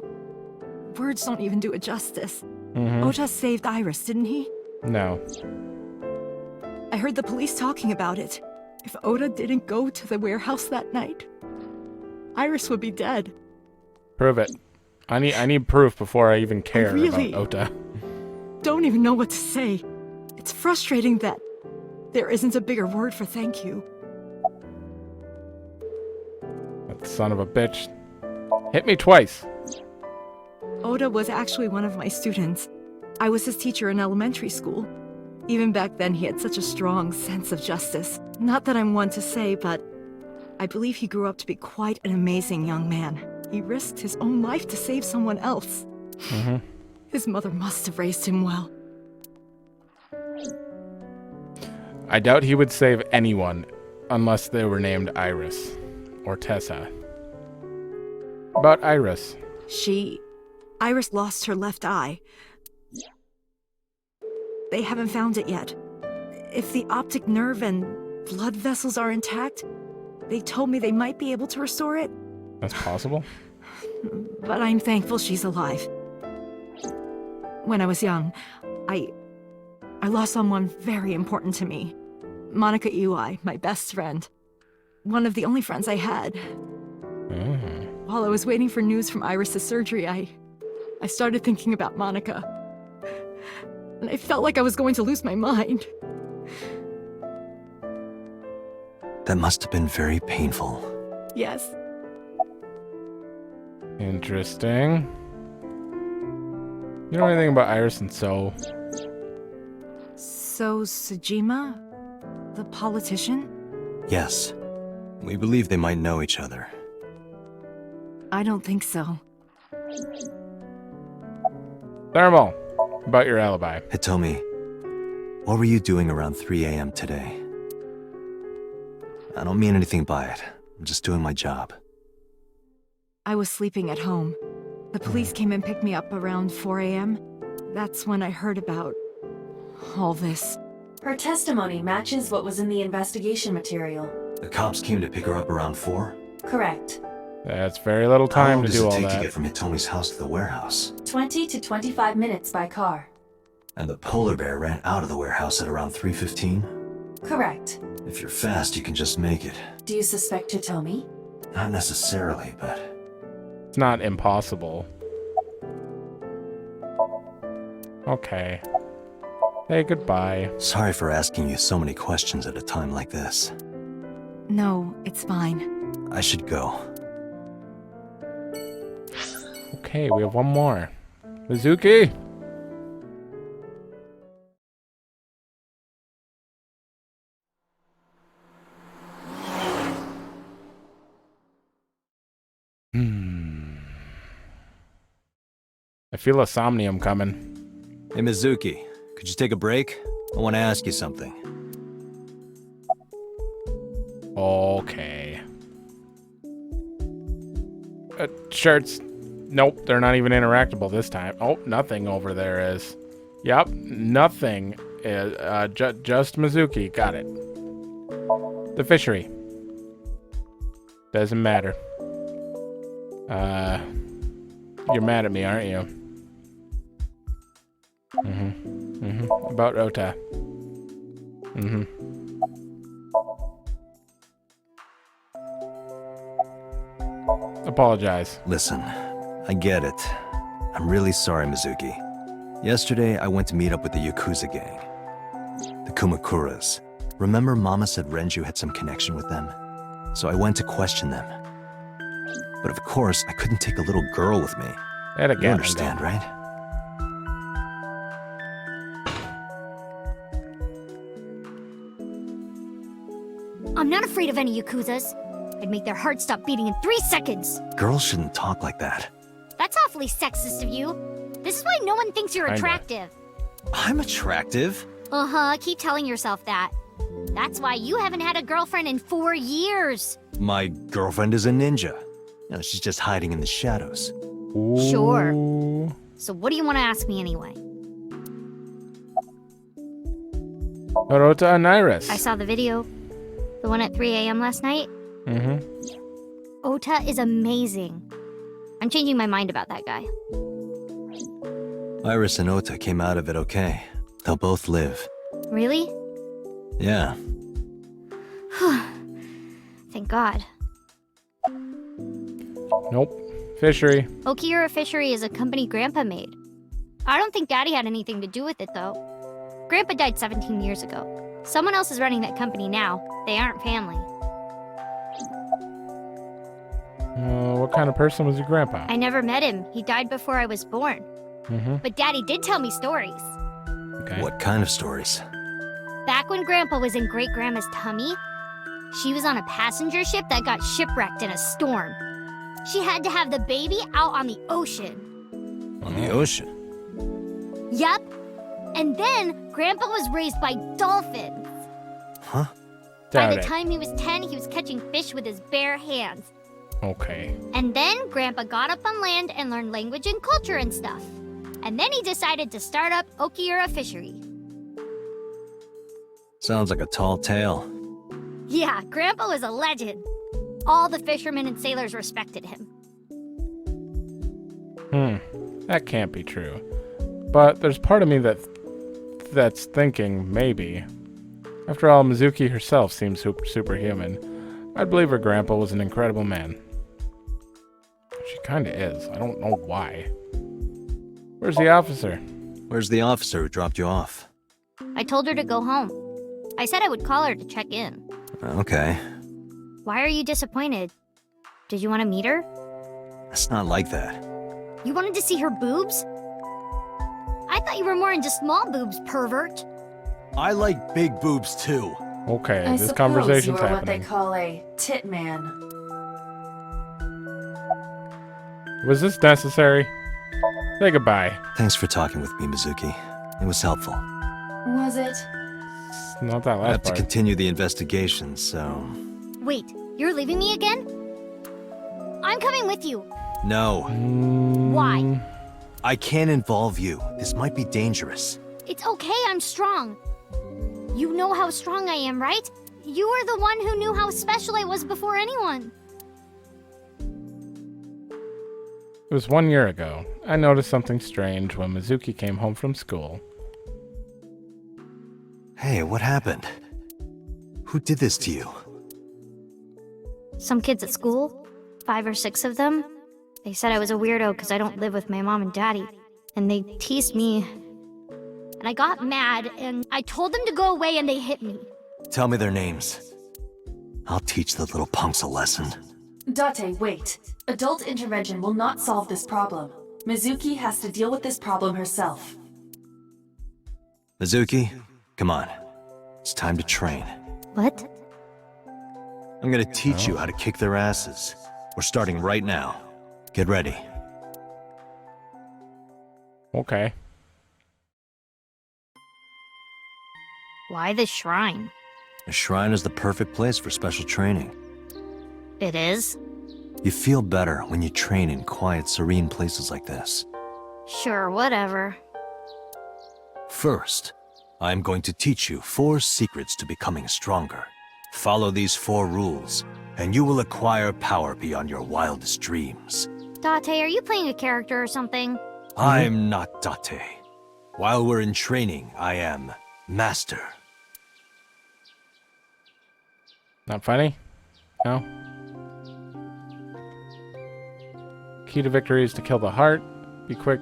words don't even do it justice. Oda saved Iris, didn't he? No. I heard the police talking about it. If Oda didn't go to the warehouse that night, Iris would be dead. Prove it. I need proof before I even care really about Ota. Don't even know what to say. It's frustrating that there isn't a bigger word for thank you. That son of a bitch. Hit me twice. Oda was actually one of my students. I was his teacher in elementary school. Even back then, he had such a strong sense of justice. Not that I'm one to say, but I believe he grew up to be quite an amazing young man. He risked his own life to save someone else. His mother must have raised him well. I doubt he would save anyone unless they were named Iris or Tessa. About Iris. Iris lost her left eye. They haven't found it yet. If the optic nerve and blood vessels are intact, they told me they might be able to restore it. That's possible. But I'm thankful she's alive. When I was young, I lost someone very important to me. Monica Iwai, my best friend. One of the only friends I had. While I was waiting for news from Iris' surgery, I started thinking about Monica. And I felt like I was going to lose my mind. That must have been very painful. Yes. Interesting. You know anything about Iris and So? So, Sejima? The politician? Yes. We believe they might know each other. I don't think so. Thermal, about your alibi. Hitomi, what were you doing around 3 a.m. today? I don't mean anything by it. I'm just doing my job. I was sleeping at home. The police came and picked me up around 4 a.m. That's when I heard about all this. Her testimony matches what was in the investigation material. The cops came to pick her up around 4? Correct. That's very little time to do all How long does it take that. to get from Hitomi's house to the warehouse? 20 to 25 minutes by car. And the polar bear ran out of the warehouse at around 3:15? Correct. If you're fast, you can just make it. Do you suspect Hitomi? Not necessarily, but... It's not impossible. Okay. Hey, goodbye. Sorry for asking you so many questions at a time like this. No, it's fine. I should go. Okay, we have one more. Mizuki! I feel a somnium coming. Hey, Mizuki, could you take a break? I want to ask you something. Okay. Shirts. Nope, they're not even interactable this time. Oh, nothing over there is. Yep, nothing is. Just Mizuki. Got it. The fishery. Doesn't matter. You're mad at me, aren't you? About Ota. Apologize. Listen, I get it. I'm really sorry, Mizuki. Yesterday, I went to meet up with the Yakuza gang. The Kumakuras. Remember Mama said Renju had some connection with them? So I went to question them. But of course, I couldn't take a little girl with me. And again, you understand, right? I'm not afraid of any Yakuzas. I'd make their hearts stop beating in 3 seconds. Girls shouldn't talk like that. That's awfully sexist of you. This is why no one thinks you're attractive. I'm attractive. Uh-huh, keep telling yourself that. That's why you haven't had a girlfriend in 4 years. My girlfriend is a ninja. You know, she's just hiding in the shadows. Sure. So what do you want to ask me anyway? Ota and Iris. I saw the video. The one at 3 a.m. last night. Ota is amazing. I'm changing my mind about that guy. Iris and Ota came out of it okay. They'll both live. Really? Yeah. Thank God. Nope. Fishery. Okiura Fishery is a company Grandpa made. I don't think Daddy had anything to do with it, though. Grandpa died 17 years ago. Someone else is running that company now. They aren't family. What kind of person was your grandpa? I never met him. He died before I was born. But Daddy did tell me stories. Okay. What kind of stories? Back when Grandpa was in Great-Grandma's tummy, she was on a passenger ship that got shipwrecked in a storm. She had to have the baby out on the ocean. On the ocean? Yep. And then Grandpa was raised by dolphins. Huh? By the time he was 10, he was catching fish with his bare hands. Okay. And then Grandpa got up on land and learned language and culture and stuff. And then he decided to start up Okiura Fishery. Sounds like a tall tale. Yeah, Grandpa was a legend. All the fishermen and sailors respected him. That can't be true. But there's part of me that's thinking maybe. After all, Mizuki herself seems superhuman. I'd believe her grandpa was an incredible man. She kinda is. I don't know why. Where's the officer? Where's the officer who dropped you off? I told her to go home. I said I would call her to check in. Okay. Why are you disappointed? Did you want to meet her? It's not like that. You wanted to see her boobs? I thought you were more into small boobs, pervert. I like big boobs too. Okay, I this suppose conversation's you are what they happening. call a tit man. Was this necessary? Say goodbye. Thanks for talking with me, Mizuki. It was helpful. Was it? Not that I have last to part. continue the investigation, so... Wait, you're leaving me again? I'm coming with you. No. Why? I can't involve you. This might be dangerous. It's okay, I'm strong. You know how strong I am, right? You were the one who knew how special I was before anyone. It was 1 year ago. I noticed something strange when Mizuki came home from school. Hey, what happened? Who did this to you? Some kids at school, 5 or 6 of them. They said I was a weirdo because I don't live with my mom and daddy. And they teased me. And I got mad, and I told them to go away, and they hit me. Tell me their names. I'll teach the little punks a lesson. Date, wait. Adult intervention will not solve this problem. Mizuki has to deal with this problem herself. Mizuki, come on. It's time to train. What? I'm gonna teach you how to kick their asses. We're starting right now. Get ready. Okay. Why the shrine? A shrine is the perfect place for special training. It is? You feel better when you train in quiet, serene places like this. Sure, whatever. First, I'm going to teach you 4 secrets to becoming stronger. Follow these 4 rules, and you will acquire power beyond your wildest dreams. Date, are you playing a character or something? I'm not Date. While we're in training, I am Master. Not funny? No? Key to victory is to kill the heart. Being quick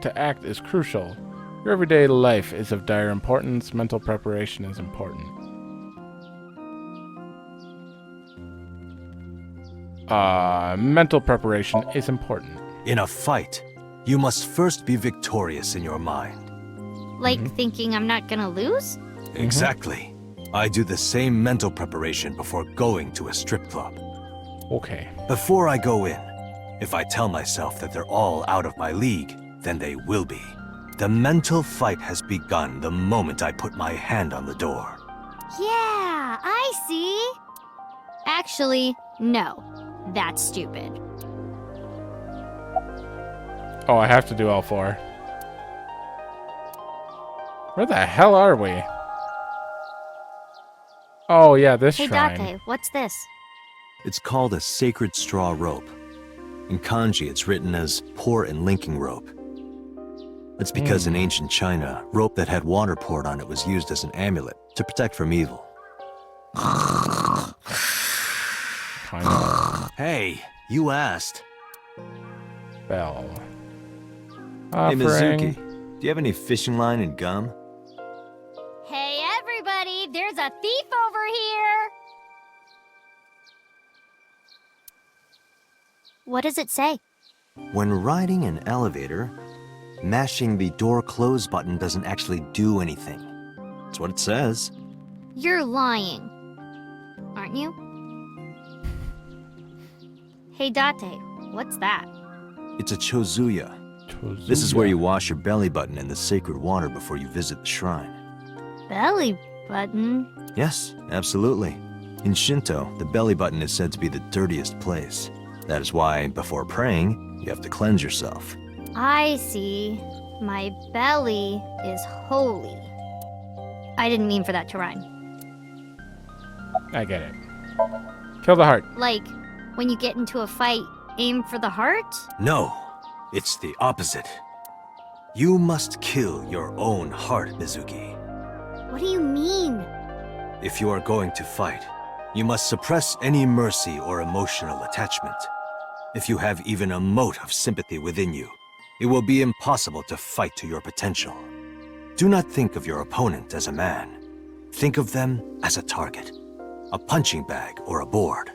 to act is crucial. Your everyday life is of dire importance. Mental preparation is important. Mental preparation is important. In a fight, you must first be victorious in your mind. Like thinking I'm not gonna lose? Exactly. I do the same mental preparation before going to a strip club. Okay. Before I go in, if I tell myself that they're all out of my league, then they will be. The mental fight has begun the moment I put my hand on the door. Yeah, I see. Actually, no. That's stupid. Oh, I have to do all 4. Where the hell are we? Oh, yeah, this Hey, shrine. Date, what's this? It's called a sacred straw rope. In kanji, it's written as pour and linking rope. That's because in ancient China, rope that had water poured on it was used as an amulet to protect from evil. Hey, you asked. Bell. Hey, Mizuki, do you have any fishing line and gum? Hey, everybody, there's a thief over here! What does it say? When riding an elevator, mashing the door close button doesn't actually do anything. That's what it says. You're lying. Aren't you? Hey, Date, what's that? It's a chozuya. This is where you wash your belly button in the sacred water before you visit the shrine. Belly button? Yes, absolutely. In Shinto, the belly button is said to be the dirtiest place. That is why, before praying, you have to cleanse yourself. I see. My belly is holy. I didn't mean for that to rhyme. I get it. Kill the heart. Like, when you get into a fight, aim for the heart? No, it's the opposite. You must kill your own heart, Mizuki. What do you mean? If you are going to fight, you must suppress any mercy or emotional attachment. If you have even a mote of sympathy within you, it will be impossible to fight to your potential. Do not think of your opponent as a man. Think of them as a target, a punching bag or a board.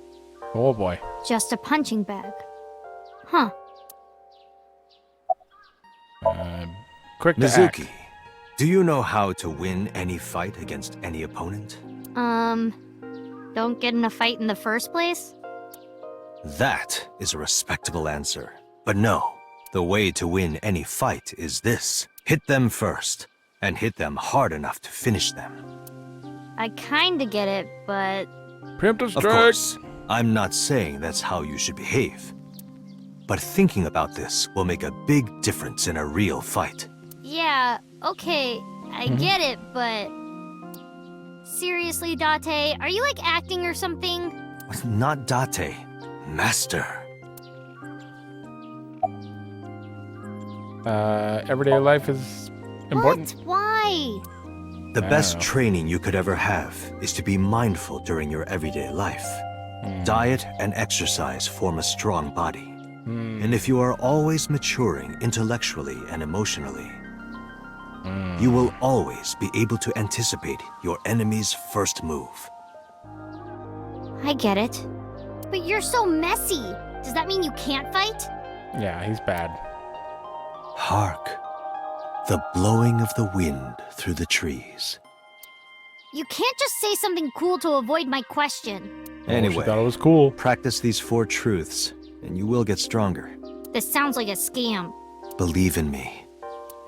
Oh boy. Just a punching bag. Huh. Quick to Mizuki, act. do you know how to win any fight against any opponent? Don't get in a fight in the first place? That is a respectable answer. But no, the way to win any fight is this. Hit them first, and hit them hard enough to finish them. I kinda get it, but... Preemptive strike! Of course, I'm not saying that's how you should behave. But thinking about this will make a big difference in a real fight. Yeah, okay, I get it, but... Seriously, Date, are you like acting or something? Not Date, Master. Everyday life is important. What? Why? The I best don't know. training you could ever have is to be mindful during your everyday life. Diet and exercise form a strong body. And if you are always maturing intellectually and emotionally, you will always be able to anticipate your enemy's first move. I get it. But you're so messy. Does that mean you can't fight? Yeah, he's bad. Hark, the blowing of the wind through the trees. You can't just say something cool to avoid my question. Anyway, she thought it was cool. Practice these 4 truths, and you will get stronger. This sounds like a scam. Believe in me.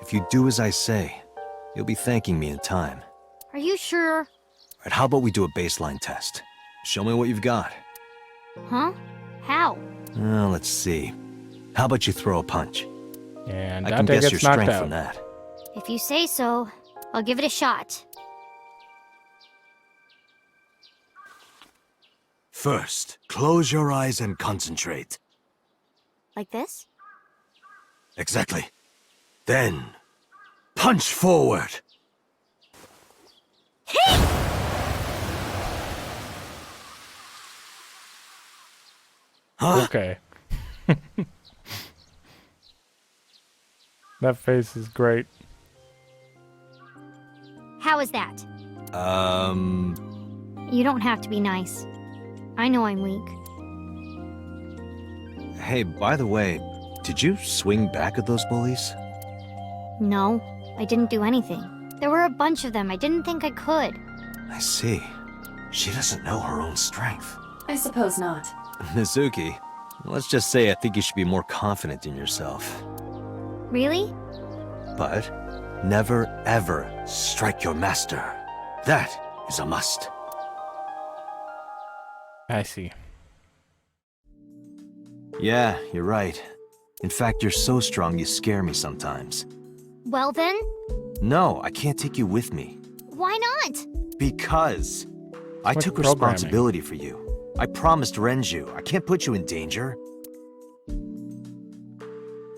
If you do as I say, you'll be thanking me in time. Are you sure? All right, how about we do a baseline test? Show me what you've got. Huh? How? Let's see. How about you throw a punch? And I can Dante guess your gets knocked strength out. from that. If you say so, I'll give it a shot. First, close your eyes and concentrate. Like this? Exactly. Then, punch forward. Huh? Okay. That face is great. How is that? You don't have to be nice. I know I'm weak. Hey, by the way, did you swing back at those bullies? No, I didn't do anything. There were a bunch of them. I didn't think I could. I see. She doesn't know her own strength. I suppose not. Mizuki, let's just say I think you should be more confident in yourself. Really? But never ever strike your master. That is a must. I see. Yeah, you're right. In fact, you're so strong you scare me sometimes. Well then, No, I can't take you with me. why not? Because I like took programming. responsibility for you. I promised Renju. I can't put you in danger.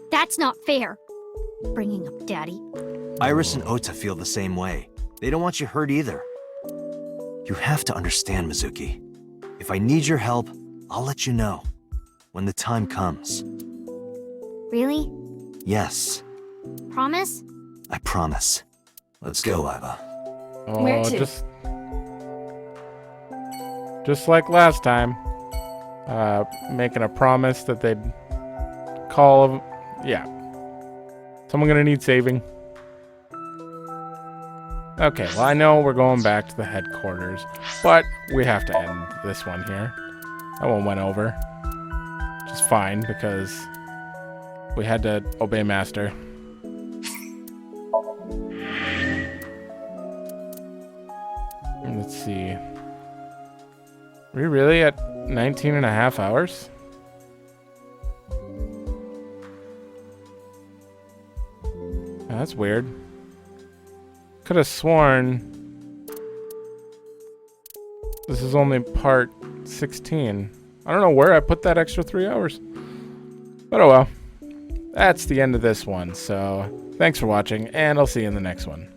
That's not fair. Bringing up Daddy. Iris and Ota feel the same way. They don't want you hurt either. You have to understand, Mizuki. If I need your help, I'll let you know. When the time comes. Really? Yes, Promise? I promise. Let's go, Aiba. Oh, Where to? just like last time. Making a promise that they'd call. Yeah. Someone gonna need saving. Okay, well I know we're going back to the headquarters, but we have to end this one here. That one went over. Which is fine because we had to obey Master. Let's see. Are we really at 19 and a half hours? Oh, that's weird. Could have sworn this is only part 16. I don't know where I put that extra 3 hours. But oh well. That's the end of this one. So thanks for watching, and I'll see you in the next one.